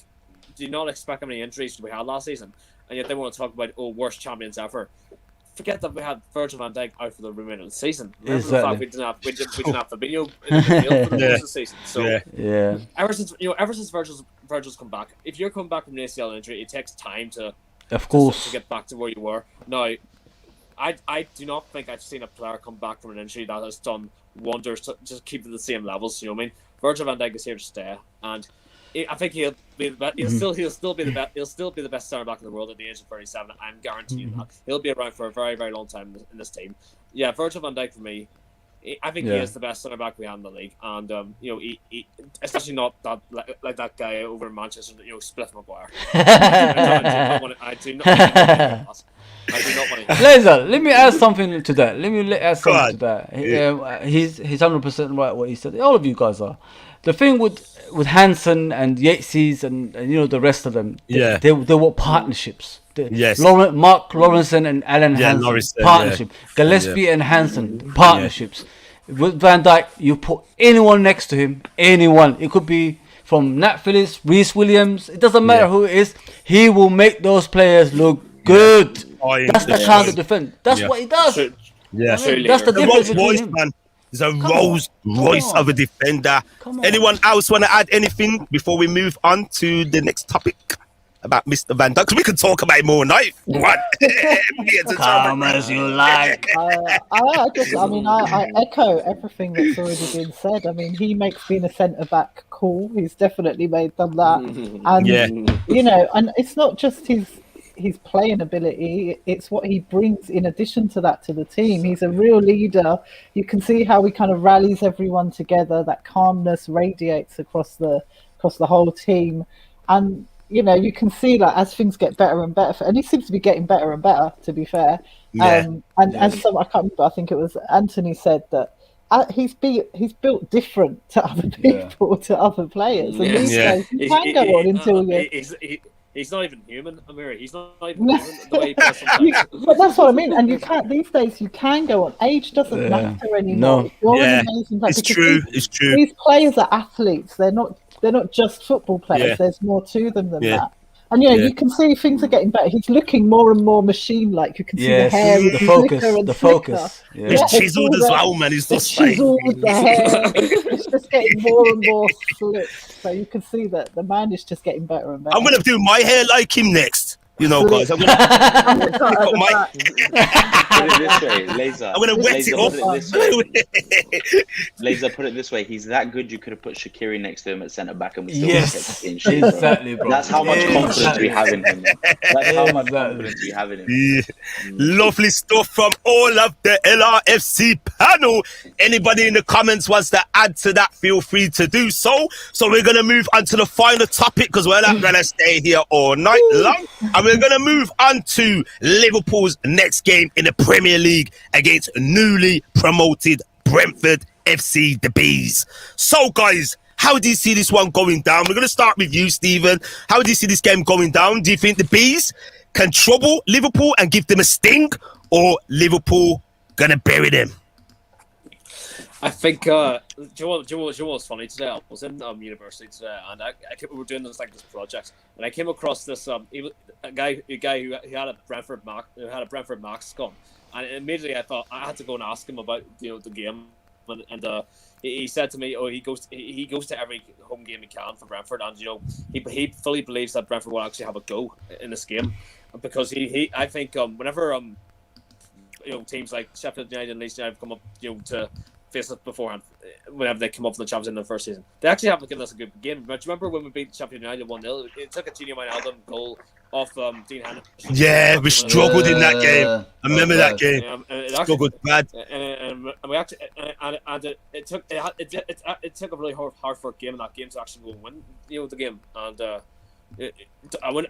do you not expect how many injuries we had last season, and yet they want to talk about worst champions ever. Forget that we had Virgil van Dijk out for the remainder of the season. Remember the fact we didn't have Fabinho in the field for the rest of the season. So ever since Virgil's come back, if you're coming back from an ACL injury, it takes time to get back to where you were. Now, I do not think I've seen a player come back from an injury that has done wonders to just keep at the same levels. You know what I mean? Virgil van Dijk is here to stay, and I think he'll still be the best centre back in the world at the age of 37. I'm guaranteeing that he'll be around for a very, very long time in this team. Yeah, Virgil van Dijk for me, I think he is the best centre back we have in the league, and he especially not that like that guy over in Manchester, Spliff Maguire. I do not want to. Laser, let me add something to that. He's 100% right what he said. All of you guys are. The thing with Hansen and Yateses and the rest of them, they were partnerships. Mark Lawrence and Alan Hansen, partnership. Gillespie and Hansen, partnerships. With Van Dijk, you put anyone next to him, anyone. It could be from Nat Phillips, Reece Williams. It doesn't matter who it is. He will make those players look good. That's the kind of defense. That's what he does. That's the difference between him. Man. He's a Rolls Royce of a defender. Anyone else want to add anything before we move on to the next topic? about Mr. Van Dijk, because we can talk about him all night. What? Come as you like. I echo everything that's already been said. I mean, he makes being a centre back cool. He's definitely done that, and you know, and it's not just his playing ability, it's what he brings in addition to that to the team. He's a real leader. You can see how he kind of rallies everyone together. That calmness radiates across the whole team, and you know, you can see that as things get better and better, and he seems to be getting better and better, to be fair. As some, I can't remember, I think it was Anthony said that he's built different to other people, to other players, and these days you can go on until you. He's not even human, Amiri. He's not even human the way he plays sometimes. But that's what I mean. And you can't, these days, you can go on. Age doesn't matter anymore. No. It's true. It's true. These players are athletes. They're not just football players. There's more to them than that. And you can see things are getting better. He's looking more and more machine-like. You can see the hair, the focus. He's chiseled as well, man. He's just chiseled, the hair. It's just getting more and more slick. So you can see that the man is just getting better and better. I'm gonna do my hair like him next. You know, guys. I'm gonna put it this way, Laser. I'm gonna wet it off. Laser, put it this way. He's that good. You could have put Shaqiri next to him at centre back, and we still exactly, bro. That's how much confidence we have in him. That's how much confidence we have in him. Lovely stuff from all of the LRFC panel. Anybody in the comments wants to add to that, feel free to do so. So we're gonna move on to the final topic, because we're not gonna stay here all night long. And we're going to move on to Liverpool's next game in the Premier League against newly promoted Brentford FC, the Bees. So, guys, how do you see this one going down? We're going to start with you, Stephen. How do you see this game going down? Do you think the Bees can trouble Liverpool and give them a sting, or Liverpool going to bury them? I think, do you know what's funny today? I was in university today, and we were doing this project, and I came across this a guy who had a Brentford mask on, and immediately I thought I had to go and ask him about the game, and he said to me, he goes to every home game he can for Brentford, and he fully believes that Brentford will actually have a go in this game, because I think whenever teams like Sheffield United and Leeds United come up to face us beforehand, whenever they come up from the Champions in the first season, they actually haven't given us a good game. But do you remember when we beat Sheffield United 1-0? It took a Gini Wijnaldum goal off Dean Henderson. Yeah, we struggled in that game. I remember that game. Struggled bad. And we actually, it took a really hard for a game in that game to actually go and win the game. And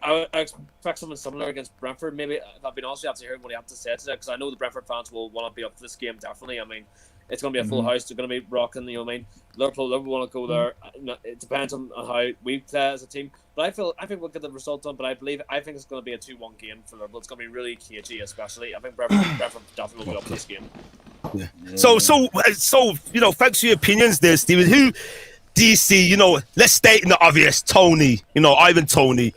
I expect something similar against Brentford. Maybe, if I've been honest, after hearing what he had to say today, because I know the Brentford fans will want to be up for this game, definitely. I mean, it's going to be a full house. They're going to be rocking, Liverpool want to go there. It depends on how we play as a team. But I think we'll get the result done. But I think it's going to be a 2-1 game for Liverpool. It's going to be really cagey, especially. I think Brentford definitely will be up for this game. Yeah. So thanks for your opinions there, Stephen. Who do you see? Let's state in the obvious. Tony, Ivan Toney.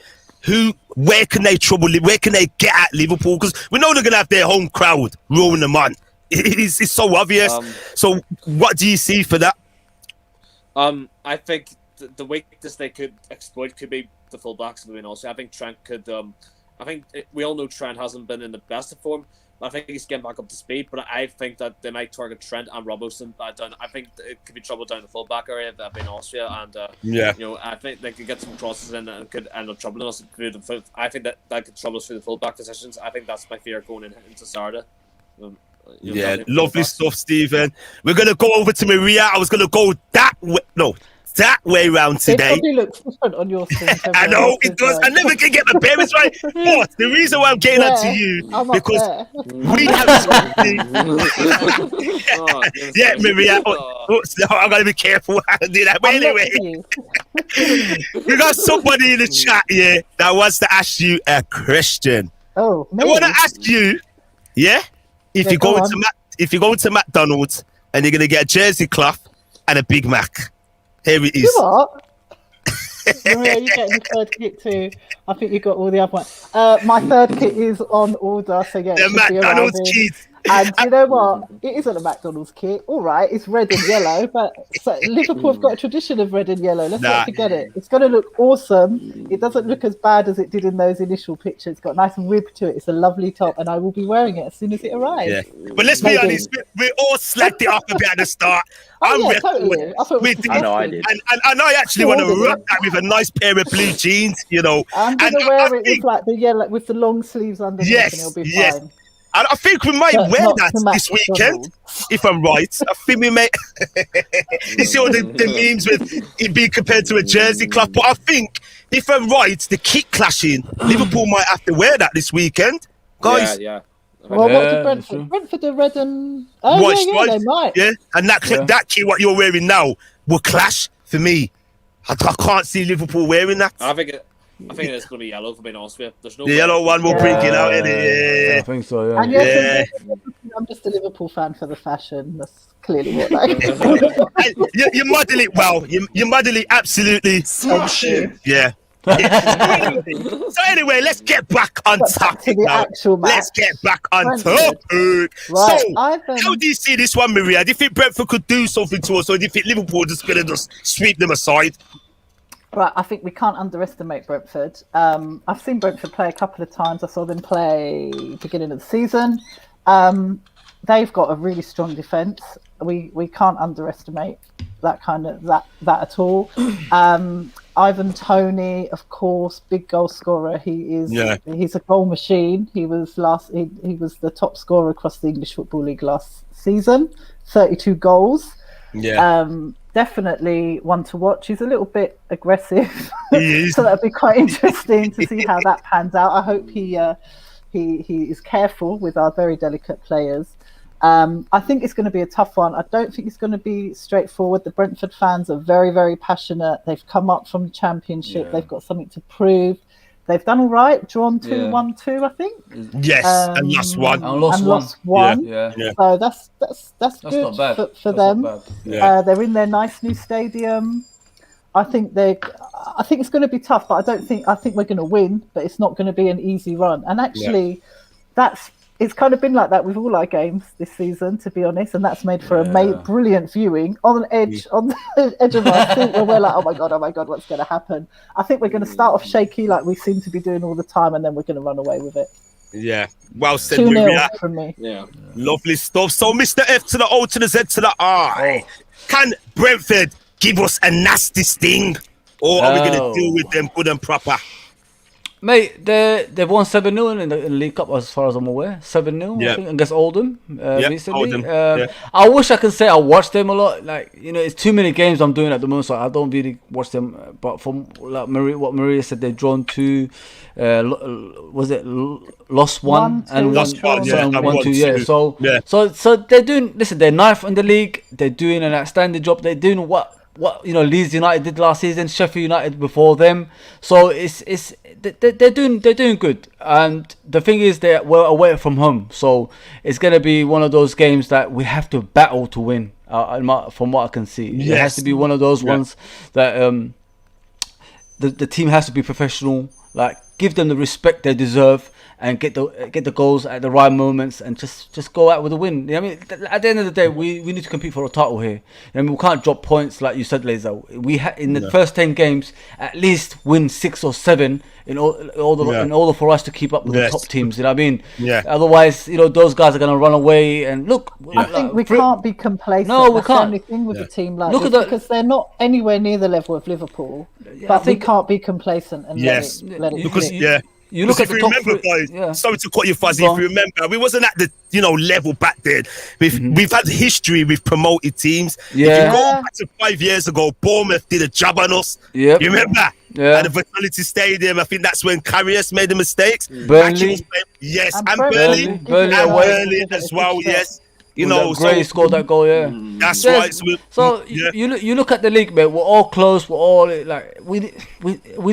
Where can they trouble? Where can they get at Liverpool? Because we know they're going to have their home crowd roaring them on. It's so obvious. So what do you see for that? I think the weakness they could exploit could be the fullbacks. Also, I think Trent could. I think we all know Trent hasn't been in the best of form. I think he's getting back up to speed, but I think that they might target Trent and Robertson down. I think it could be trouble down the fullback area if they've been Austria, and I think they could get some crosses in and could end up troubling us through the foot. I think that could trouble us through the fullback positions. I think that's my fear going into Saturday. Lovely stuff, Stephen. We're going to go over to Maria. I was going to go that way round today. It probably looks different on your screen. I know, it does. I never can get my bearings right. But the reason why I'm getting onto you, because we have something. Maria. I'm going to be careful how I do that. But anyway, we got somebody in the chat here that wants to ask you a question. Oh, I want to ask you, if you go into McDonald's and you're going to get a jersey cloth and a Big Mac. Here it is. You what? Maria, you're getting the third kit too. I think you got all the other ones. My third kit is on order, so the McDonald's cheese. And you know what? It isn't a McDonald's kit. All right, it's red and yellow, but Liverpool have got a tradition of red and yellow. Let's not forget it. It's going to look awesome. It doesn't look as bad as it did in those initial pictures. It's got a nice rib to it. It's a lovely top, and I will be wearing it as soon as it arrives. Yeah. But let's be honest, we all slacked it off a bit at the start. Totally. I thought it was I know I did. And I actually want to rock that with a nice pair of blue jeans, you know. I'm going to wear it with like the yellow, with the long sleeves underneath, and it'll be fine. And I think we might wear that this weekend, if I'm right. I think we may. You see all the memes with it being compared to a jersey club, but I think if I'm right, the kit clashing, Liverpool might have to wear that this weekend, guys. Yeah. Well, what did Brentford? Brentford are red and they might. Yeah, and that kit what you're wearing now will clash for me. I can't see Liverpool wearing that. I think it's going to be yellow, for being honest with you. There's no the yellow one will bring it out. Yeah, I think so. Yeah. And I'm just a Liverpool fan for the fashion. That's clearly what I you model it well. You model it absolutely. Oh shit. Yeah. So anyway, let's get back on topic now. Let's get back on topic. Right, so, how do you see this one, Maria? Do you think Brentford could do something to us, or do you think Liverpool are just going to just sweep them aside? Right, I think we can't underestimate Brentford. I've seen Brentford play a couple of times. I saw them play beginning of the season. They've got a really strong defence. We can't underestimate that at all. Ivan Toney, of course, big goal scorer. He's a goal machine. He was the top scorer across the English Football League last season, 32 goals. Yeah. Definitely one to watch. He's a little bit aggressive, He is. so that'd be quite interesting to see how that pans out. I hope he is careful with our very delicate players. I think it's going to be a tough one. I don't think it's going to be straightforward. The Brentford fans are very, very passionate. They've come up from the Championship. They've got something to prove. They've done all right. Drawn 2-1-2, I think. Yes, and lost one. Lost one. Yeah. So that's good not bad. for them. Yeah. They're in their nice new stadium. I think it's going to be tough, but I think we're going to win. But it's not going to be an easy run. And actually, it's kind of been like that with all our games this season, to be honest, and that's made for a brilliant viewing on the edge of our seat, where we're like, oh my god, what's going to happen? I think we're going to start off shaky, like we seem to be doing all the time, and then we're going to run away with it. Yeah, well said, 2-0 Maria. from me. Yeah, lovely stuff. So, Mr. F to the O to the Z to the R. Can Brentford give us a nasty sting, or are we going to deal with them good and proper? Mate, they've won 7-0 in the League Cup, as far as I'm aware. 7-0, I think, against Oldham recently. Oldham. I wish I could say I watched them a lot. Like, it's too many games I'm doing at the moment, so I don't really watch them. But from what Maria said, they've drawn 2. Was it lost 1 and lost 1? Yeah, 1-2. Yeah. So they're doing. Listen, they're 9th in the league. They're doing an outstanding job. They're doing what Leeds United did last season, Sheffield United before them. So they're doing good. And the thing is, we're away from home, so it's gonna be one of those games that we have to battle to win. From what I can see, it has to be one of those ones that the team has to be professional. Like, give them the respect they deserve, and get the goals at the right moments, and just go out with a win. I mean, at the end of the day, we need to compete for a title here. I mean, we can't drop points like you said, Laser. We in the first 10 games at least win 6 or 7 in order for us to keep up with the top teams. You know what I mean? Yeah. Otherwise, those guys are going to run away. And look, I think we can't be complacent. No, we can't. That's the only thing with a team like this, because they're not anywhere near the level of Liverpool. But we can't be complacent and let it because slip. You look at the top remember, guys, sorry to cut you, Fuzzy. If you remember, we wasn't at the level back then. We've had history with promoted teams. Yeah. If you go back to 5 years ago, Bournemouth did a job on us. Yep. You remember? Yeah. At the Vitality Stadium, I think that's when Karius made the mistakes. Burnley. Yes, and Burnley as well. Yes. Gray scored that goal, That's right. So you look at the league, mate. We're all close. We're all like we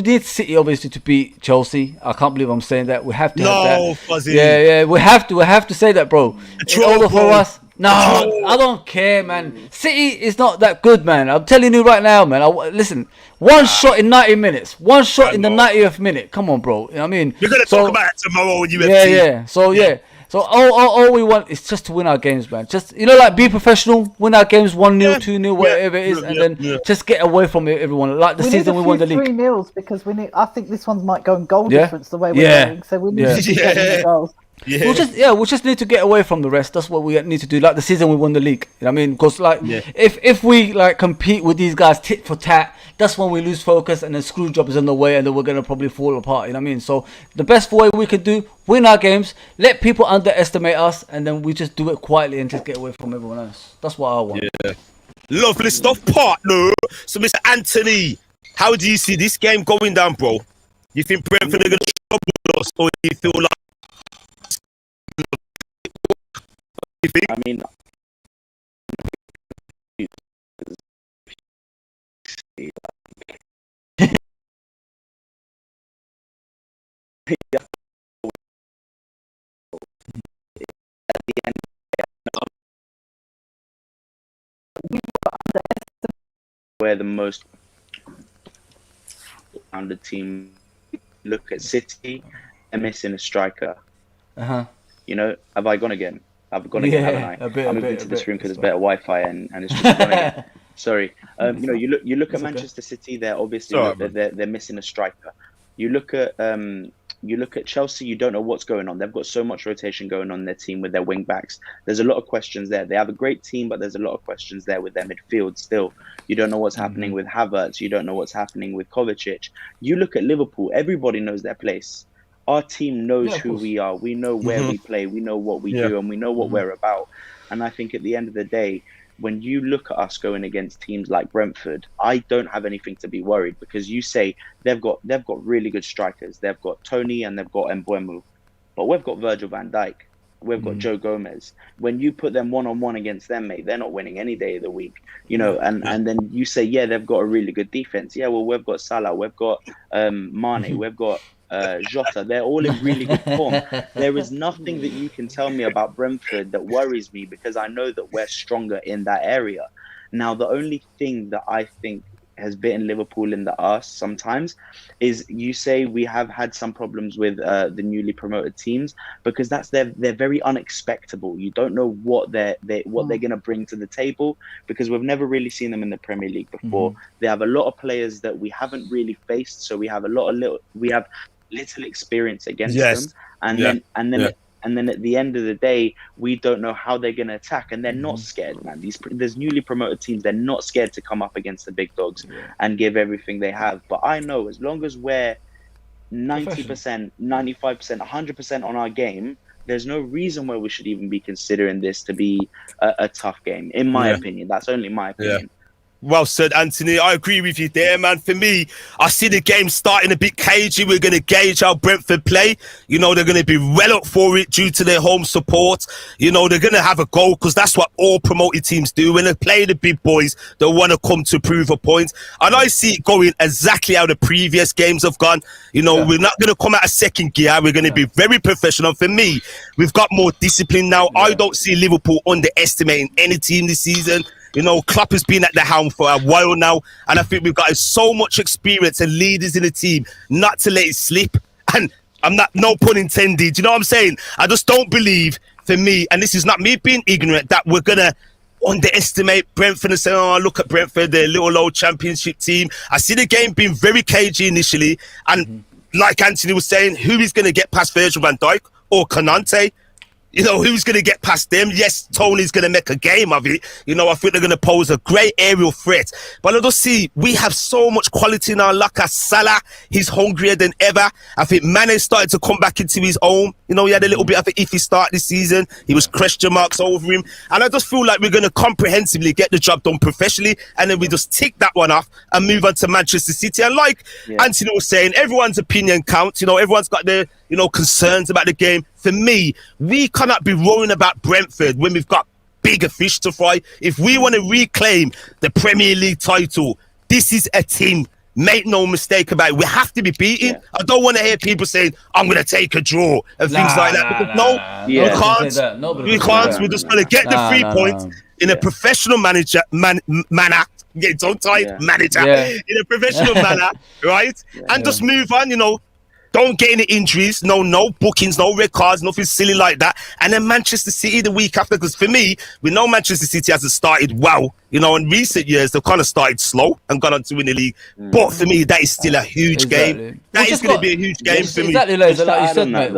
need City obviously to beat Chelsea. I can't believe I'm saying that. We have to have that. Fuzzy. Yeah. We have to say that, bro. In order for us. No, I don't care, man. City is not that good, man. I'm telling you right now, man. Listen, one shot in 90 minutes. One shot in the 90th minute. Come on, bro. You know what I mean? We're going to talk about it tomorrow when you UFT. Yeah. So all we want is just to win our games, man. Just like be professional, win our games 1-0, 2-0, whatever it is, and then just get away from it, everyone. Like the season we won the league. 3-0s because I think this one might go in goal difference the way we're going. So we need to be getting the goals. Yeah. We'll just need to get away from the rest. That's what we need to do. Like the season we won the league. You know what I mean? Because if we like compete with these guys tit for tat, that's when we lose focus and the screw job is on the way, and then we're gonna probably fall apart. You know what I mean? So the best way we could do, win our games, let people underestimate us, and then we just do it quietly and just get away from everyone else. That's what I want. Yeah. Lovely stuff, partner. So, Mr. Anthony, how do you see this game going down, bro? You think Brentford are gonna trouble us, or do you feel like? I mean, we're the most on the team. Look at City, they're missing a striker. Have I gone again? I've gone again, haven't I? I moved into this room because there's better Wi-Fi and it's just gone again. Sorry. You look at Manchester City. They're obviously they're missing a striker. You look at Chelsea. You don't know what's going on. They've got so much rotation going on in their team with their wing backs. There's a lot of questions there. They have a great team, but there's a lot of questions there with their midfield still. You don't know what's happening with Havertz. You don't know what's happening with Kovacic. You look at Liverpool. Everybody knows their place. Our team knows who we are. We know where we play. We know what we do, and we know what we're about. And I think at the end of the day, when you look at us going against teams like Brentford, I don't have anything to be worried, because you say they've got really good strikers. They've got Tony and they've got Mbeumo, but we've got Virgil van Dijk. We've got Joe Gomez. When you put them one-on-one against them, mate, they're not winning any day of the week. And then you say, they've got a really good defense. Yeah, well, we've got Salah, we've got Mane, we've got Jota. They're all in really good form. There is nothing that you can tell me about Brentford that worries me, because I know that we're stronger in that area. Now, the only thing that I think has bitten Liverpool in the arse sometimes is, you say we have had some problems with the newly promoted teams, because they're very unexpectable. You don't know what they're going to bring to the table, because we've never really seen them in the Premier League before. They have a lot of players that we haven't really faced, so we have little experience against them, and then at the end of the day, we don't know how they're going to attack, and they're not scared, man. There's newly promoted teams, they're not scared to come up against the big dogs and give everything they have. But I know, as long as we're 90%, 95%, 100% on our game, there's no reason why we should even be considering this to be a tough game, in my opinion. That's only my opinion. Well said, Anthony. I agree with you there, man. For me, I see the game starting a bit cagey. We're going to gauge how Brentford play. They're going to be well up for it due to their home support. They're going to have a goal, because that's what all promoted teams do. When they play the big boys, they want to come to prove a point. And I see it going exactly how the previous games have gone. We're not going to come out of second gear. We're going to be very professional. For me, we've got more discipline now. I don't see Liverpool underestimating any team this season. Klopp has been at the helm for a while now, and I think we've got so much experience and leaders in the team not to let it slip. And I'm not, no pun intended, you know what I'm saying? I just don't believe, for me, and this is not me being ignorant, that we're going to underestimate Brentford and say, oh, look at Brentford, they're a little old championship team. I see the game being very cagey initially, and like Anthony was saying, who is going to get past Virgil van Dijk or Konate? Who's going to get past them? Yes, Tony's going to make a game of it. I think they're going to pose a great aerial threat. But I just see we have so much quality in our locker. Salah, he's hungrier than ever. I think Mane started to come back into his own. He had a little bit of an iffy start this season. He was question marks over him. And I just feel like we're going to comprehensively get the job done professionally. And then we just tick that one off and move on to Manchester City. And like Anthony was saying, everyone's opinion counts. Everyone's got their, concerns about the game. For me, we cannot be worrying about Brentford when we've got bigger fish to fry. If we want to reclaim the Premier League title, this is a team. Make no mistake about it. We have to be beaten. I don't want to hear people saying, I'm going to take a draw and things like that. We can't. We can't. We're just going to get the 3 points in a professional manner. Don't type manager. In a professional manner, right? And just move on, don't get any injuries, no bookings, no red cards, nothing silly like that. And then Manchester City the week after, because for me, we know Manchester City hasn't started well. You know, in recent years, they've kind of started slow and gone on to win the league. But for me, that is still a huge game. That is going to be a huge game for me. Exactly, like you said, mate.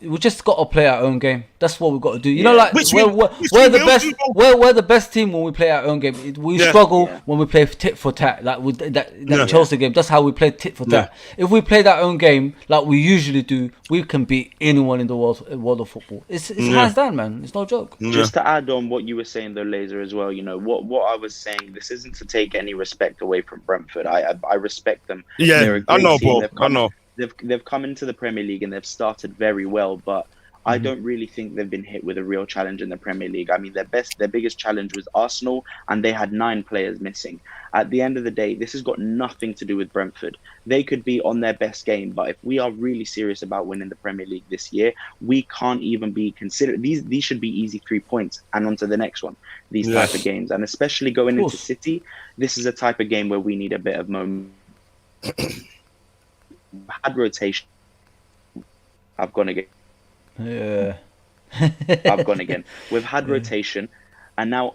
We just got to play our own game. That's what we've got to do. You know, like we're the best team when we play our own game. We struggle when we play tit for tat, like with that Chelsea game. That's how we play tit for tat. If we play that own game like we usually do, we can beat anyone in the world of football. It's hands down, man. It's no joke. Just to add on what you were saying though, Laser, as well, you know, what I was saying, this isn't to take any respect away from Brentford. I respect them. Yeah, I know, bro. I know. They've come into the Premier League and they've started very well, but I don't really think they've been hit with a real challenge in the Premier League. I mean, their biggest challenge was Arsenal, and they had 9 players missing. At the end of the day, this has got nothing to do with Brentford. They could be on their best game, but if we are really serious about winning the Premier League this year, we can't even be considered. These should be easy 3 points and on to the next one. These type of games, and especially going into City, this is a type of game where we need a bit of moment. Had rotation. I've gone again. Yeah. I've gone again. We've had rotation, and now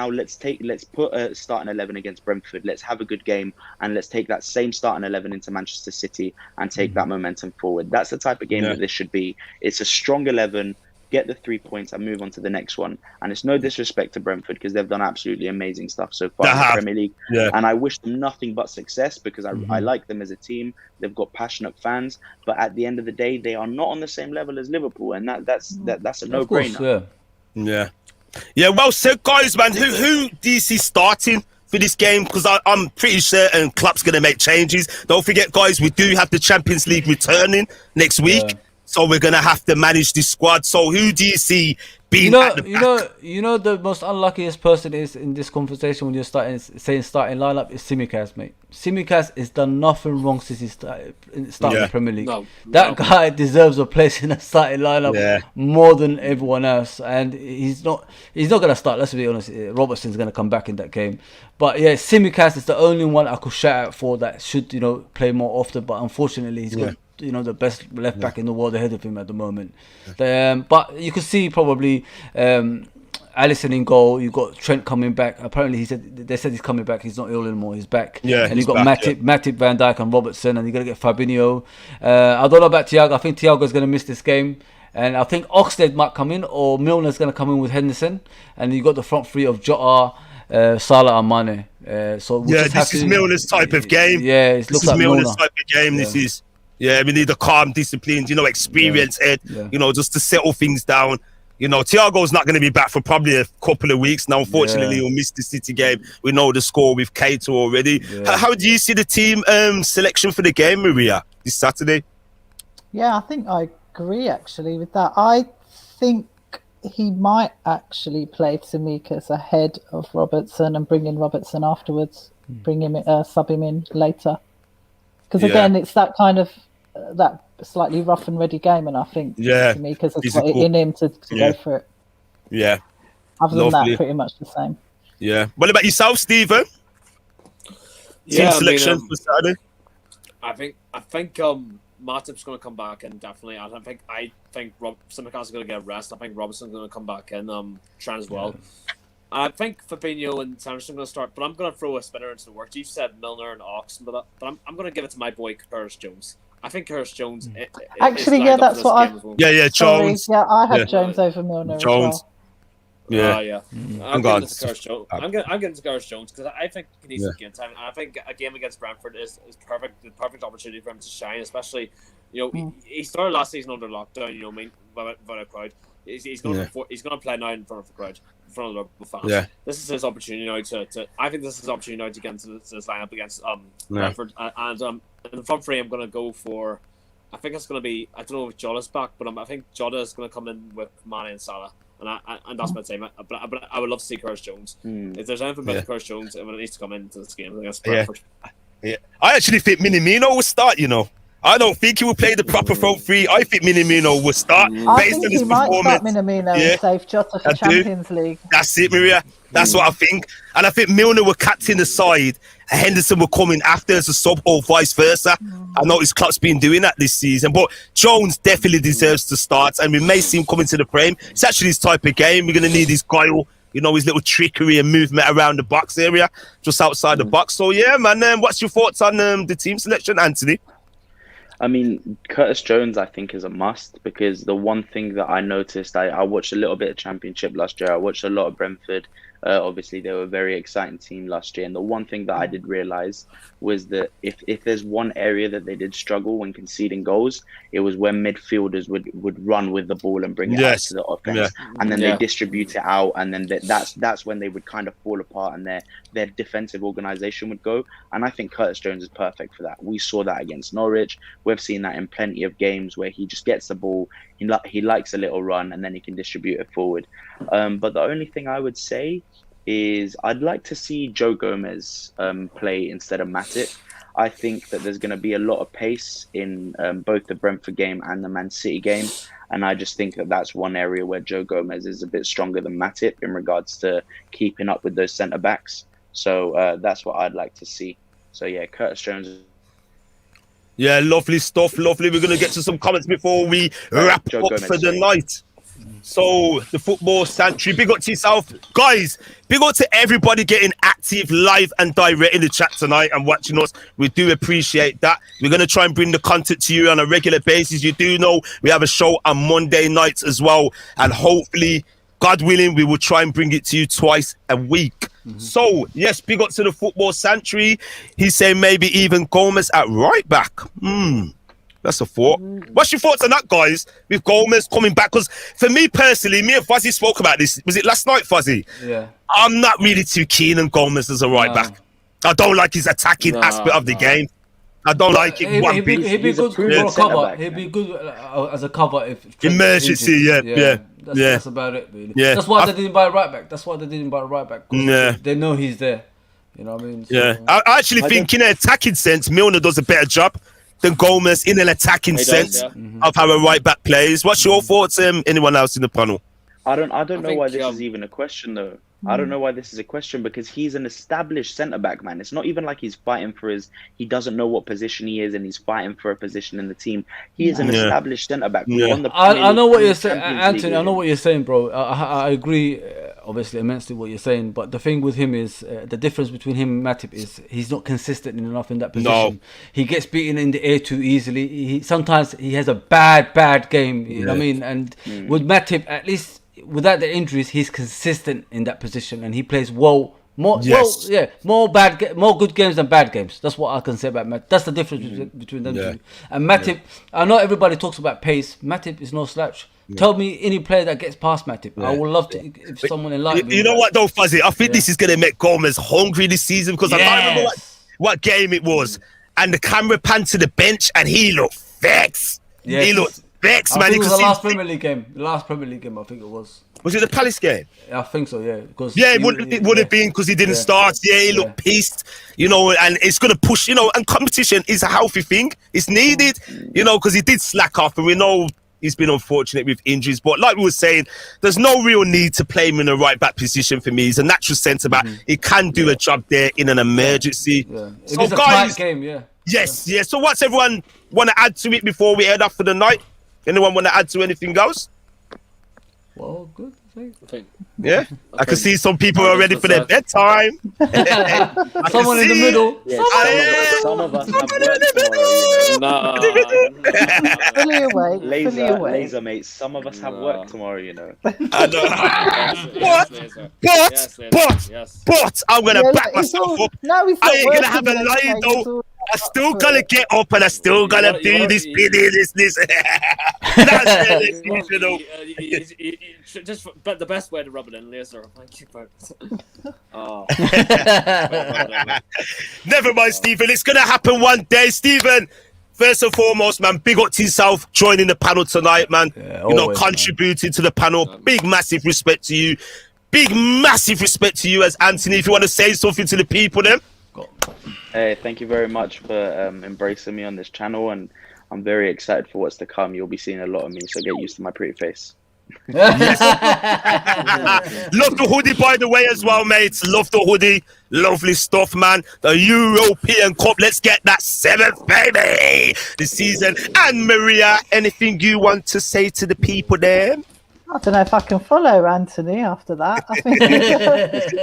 let's put a starting 11 against Brentford. Let's have a good game, and let's take that same starting 11 into Manchester City and take that momentum forward. That's the type of game that this should be. It's a strong 11. Get the 3 points and move on to the next one. And it's no disrespect to Brentford because they've done absolutely amazing stuff so far in the Premier League. Yeah. And I wish them nothing but success because I like them as a team. They've got passionate fans, but at the end of the day, they are not on the same level as Liverpool, and that's a no-brainer. Yeah. Well said, guys, man. Who do you see starting for this game? Because I'm pretty certain Klopp's going to make changes. Don't forget, guys, we do have the Champions League returning next week. So we're gonna have to manage this squad. So who do you see being at the back? You know the most unluckiest person is in this conversation when you're starting lineup is Tsimikas, mate. Tsimikas has done nothing wrong since he started the Premier League. That guy deserves a place in the starting lineup more than everyone else, and he's not gonna start. Let's be honest. Robertson's gonna come back in that game, but yeah, Tsimikas is the only one I could shout out for that should play more often. But unfortunately, he's got the best left back in the world ahead of him at the moment. But you could see probably Alisson in goal. You got Trent coming back. Apparently, they said he's coming back. He's not ill anymore. He's back. Yeah, and you got Matip, Van Dijk, and Robertson, and you got to get Fabinho. I don't know about Thiago. I think Thiago's going to miss this game. And I think Oxlade might come in, or Milner's going to come in with Henderson. And you got the front three of Jota, Salah and Mane. So this is Milner's type of game. Yeah, it looks like Milner's type of game. This is. Yeah, we need a calm, disciplined, experienced head, just to settle things down. Thiago's not going to be back for probably a couple of weeks. Now, unfortunately, he'll miss the City game. We know the score with Keita already. Yeah. How do you see the team selection for the game, Maria, this Saturday? Yeah, I think I agree, actually, with that. I think he might actually play Tsimikas ahead of Robertson and bring in Robertson afterwards. Sub him in later. Because again, it's that kind of that slightly rough and ready game, and I think Tsimikas has got it in him to go for it. Yeah. Other than that, pretty much the same. Yeah. What about yourself, Stephen? Team selection for Saturday. I think Matip's going to come back in definitely. I think Tsimikas is going to get a rest. I think Robertson's going to come back in. Trent as well. I think Fabinho and Sanderson are going to start, but I'm going to throw a spinner into the works. You said Milner and Ox, but I'm going to give it to my boy Curtis Jones. I think Curtis Jones. Actually, that's what I. Well. Yeah, Jones. Yeah, I had Jones over Milner. Jones. As well. Yeah. I'm getting to Curtis Jones. I'm getting to Curtis Jones because I think he needs some game time. And I think a game against Brentford is perfect. The perfect opportunity for him to shine, especially he started last season under lockdown. Without a crowd. He's going to play now in front of the crowd, in front of the Liverpool fans. Yeah. This is his opportunity now to. I think this is his opportunity now to get into this lineup against Brentford. And in the front three, I'm going to go for. I think it's going to be. I don't know if Jota's back, but I think Jota is going to come in with Mane and Salah, and that's my team. But I would love to see Curtis Jones. If there's anything about Curtis Jones, it needs to come into this game against Brentford. Yeah. I actually think Minamino will start. I don't think he will play the proper front three. I think Minamino will start I based think on his he might start performance. Minamino Yeah, and save Jota for I do. Champions League. That's it, Maria. That's what I think. And I think Milner will captain the side and Henderson will come in after as a sub or vice versa. I noticed Klopp's been doing that this season, but Jones definitely deserves to start, and we may see him coming to the frame. It's actually his type of game. We're going to need his guile, you know, his little trickery and movement around the box area, just outside the box. So, yeah, man, what's your thoughts on the team selection, Anthony? I mean, Curtis Jones, I think, is a must, because the one thing that I noticed, I watched a little bit of Championship last year. I watched a lot of Brentford. Obviously, they were a very exciting team last year. And the one thing that I did realize was that if there's one area that they did struggle when conceding goals, it was when midfielders would run with the ball and bring it out to the offense. And then they distribute it out. And then that's when they would kind of fall apart and their defensive organization would go. And I think Curtis Jones is perfect for that. We saw that against Norwich. We've seen that in plenty of games where he just gets the ball. He likes a little run and then he can distribute it forward. But the only thing I would say is I'd like to see Joe Gomez play instead of Matip. I think that there's going to be a lot of pace in both the Brentford game and the Man City game. And I just think that that's one area where Joe Gomez is a bit stronger than Matip in regards to keeping up with those centre-backs. So that's what I'd like to see. So, yeah, Curtis Jones. Yeah, lovely stuff, lovely. We're going to get to some comments before we wrap Joe up Gomez, for the sorry. night. So, the Football Sanctuary, big up to yourself. Guys, big up to everybody getting active, live and direct in the chat tonight and watching us. We do appreciate that. We're going to try and bring the content to you on a regular basis. You do know we have a show on Monday nights as well. And hopefully, God willing, we will try and bring it to you twice a week. So, yes, big up to the Football Sanctuary. He's saying maybe even Gomez at right back. That's a thought. What's your thoughts on that, guys? With Gomez coming back? Because for me personally, me and Fuzzy spoke about this. Was it last night, Fuzzy? Yeah. I'm not really too keen on Gomez as a right back. I don't like his attacking aspect of the game. I don't like it. He'd be good for a cover. He'd be good as a cover if emergency. Yeah. That's about it, really. Yeah. That's why they didn't buy a right back. That's why they didn't buy a right back. Yeah. They know he's there. You know what I mean? So, Yeah. I actually think in an attacking sense, Milner does a better job than Gomez in an attacking sense of how a right back plays. What's your thoughts? Anyone else in the panel? I don't know why this is even a question, though. I don't know why this is a question, because he's an established centre-back, man. It's not even like he's fighting for he doesn't know what position he is and he's fighting for a position in the team. He is an established centre-back. I know what you're saying, Anthony. I know what you're saying, bro. I agree, obviously, immensely what you're saying. But the thing with him is, the difference between him and Matip is he's not consistent enough in that position. He gets beaten in the air too easily. Sometimes he has a bad game, you know what I mean? And with Matip, at least, without the injuries, he's consistent in that position and he plays well. More good games than bad games. That's what I can say about Matip. That's the difference between them two. And Matip, I know everybody talks about pace. Matip is no slouch. Tell me any player that gets past Matip. I would love to if someone enlightened me. You know what though, Fuzzy? I think this is going to make Gomez hungry this season, because I can't remember what game it was. And the camera panned to the bench and he looked vexed. Yes. He looked vexed, man. It was the last Premier League game. The last Premier League game, I think it was. Was it the Palace game? I think so, yeah. Because it would have been, because he didn't start. Yeah, he looked pissed, you know, and it's going to push, you know, and competition is a healthy thing. It's needed, you know, because he did slack off, and we know he's been unfortunate with injuries. But like we were saying, there's no real need to play him in a right back position for me. He's a natural centre back. He can do a job there in an emergency. Yeah. So, it's a guys, tight game, Yes. So what's everyone want to add to it before we head off for the night? Anyone want to add to anything else? Well, good. Yeah, I can see some people are ready for their bedtime. Someone in the middle. Some of us have work tomorrow, Laser, mate. Some of us have work tomorrow, you know. I know. But I'm gonna back myself up. I ain't gonna have a lie though. I still gotta get up and I still gotta do this. That's you know. Just but the best way to rub it in, Laser. Thank you for Never mind, Stephen. It's gonna happen one day, Stephen. First and foremost, man, big up to yourself joining the panel tonight, man. Contributing to the panel. Big, massive respect to you. Big, massive respect to you as Anthony. If you want to say something to the people, then. Hey, thank you very much for embracing me on this channel, and I'm very excited for what's to come. You'll be seeing a lot of me, so get used to my pretty face. Love the hoodie, by the way, as well, mates. Love the hoodie. Lovely stuff, man. The European Cup. Let's get that 7th, baby, this season. And Maria, anything you want to say to the people there? I don't know if I can follow Anthony after that. I think,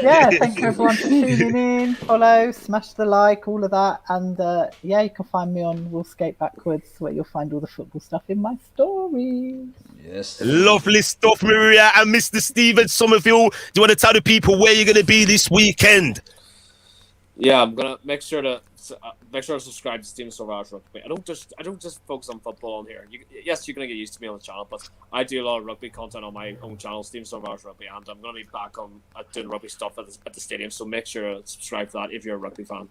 yeah, thank you everyone for tuning in. Follow, smash the like, all of that. And yeah, you can find me on We'll Skate Backwards, where you'll find all the football stuff in my stories. Yes. Lovely stuff, Maria. And Mr. Steven Somerville, do you want to tell the people where you're going to be this weekend? Yeah, I'm gonna make sure to subscribe to Steven Sauvage Rugby. I don't just focus on football on here. Yes, you're gonna get used to me on the channel, but I do a lot of rugby content on my own channel, Steven Sauvage Rugby, and I'm gonna be back on doing rugby stuff at the stadium. So make sure to subscribe to that if you're a rugby fan.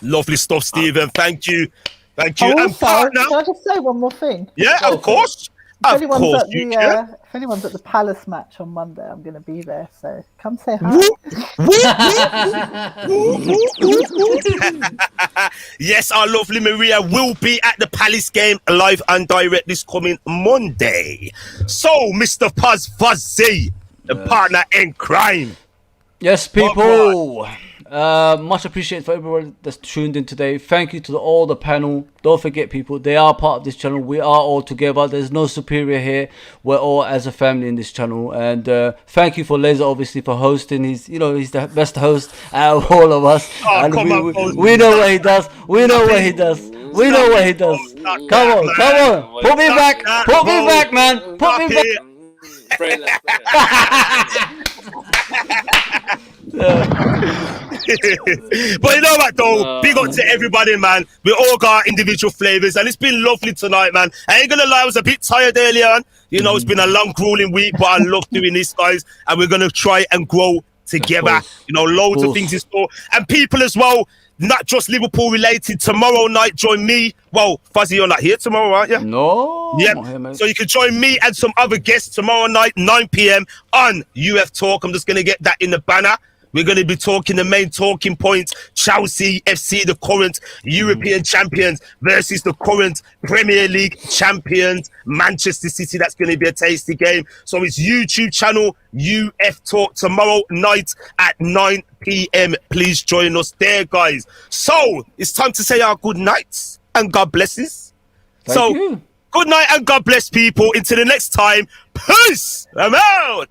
Lovely stuff, Steven. Thank you. Thank you. Oh, And partner. can I just say one more thing? Yeah, of course. If anyone's at the Palace match on Monday, I'm going to be there, so come say hi. Yes, our lovely Maria will be at the Palace game live and direct this coming Monday. So, Mr. Paz Fuzzy, the partner in crime. Yes, people. Much appreciated for everyone that's tuned in today. Thank you to all the panel. Don't forget, people, they are part of this channel. We are all together. There's no superior here. We're all as a family in this channel. And thank you for Laser, obviously, for hosting. He's the best host out of all of us. Oh, and we know what he does. We know what he does. We know what he does. Come on. Put me back, man. Put me back. But you know what, though? Big up to everybody, man. We all got our individual flavors, and it's been lovely tonight, man. I ain't gonna lie, I was a bit tired earlier on. You know, it's been a long, grueling week, but I love doing this, guys, and we're gonna try and grow together. You know, loads of things in store, and people as well. Not just Liverpool related. Tomorrow night, join me. Well, Fuzzy, you're not here tomorrow, aren't you? No. Yep. So you can join me and some other guests tomorrow night, 9 p.m. on UFTALK. I'm just going to get that in the banner. We're going to be talking the main talking points. Chelsea FC, the current European champions, versus the current Premier League champions, Manchester City. That's going to be a tasty game. So it's YouTube channel, UFTALK, tomorrow night at 9 p.m. Please join us there, guys. So it's time to say our good nights and God blesses. Thank you. Good night and God bless, people. Until the next time, peace. I'm out.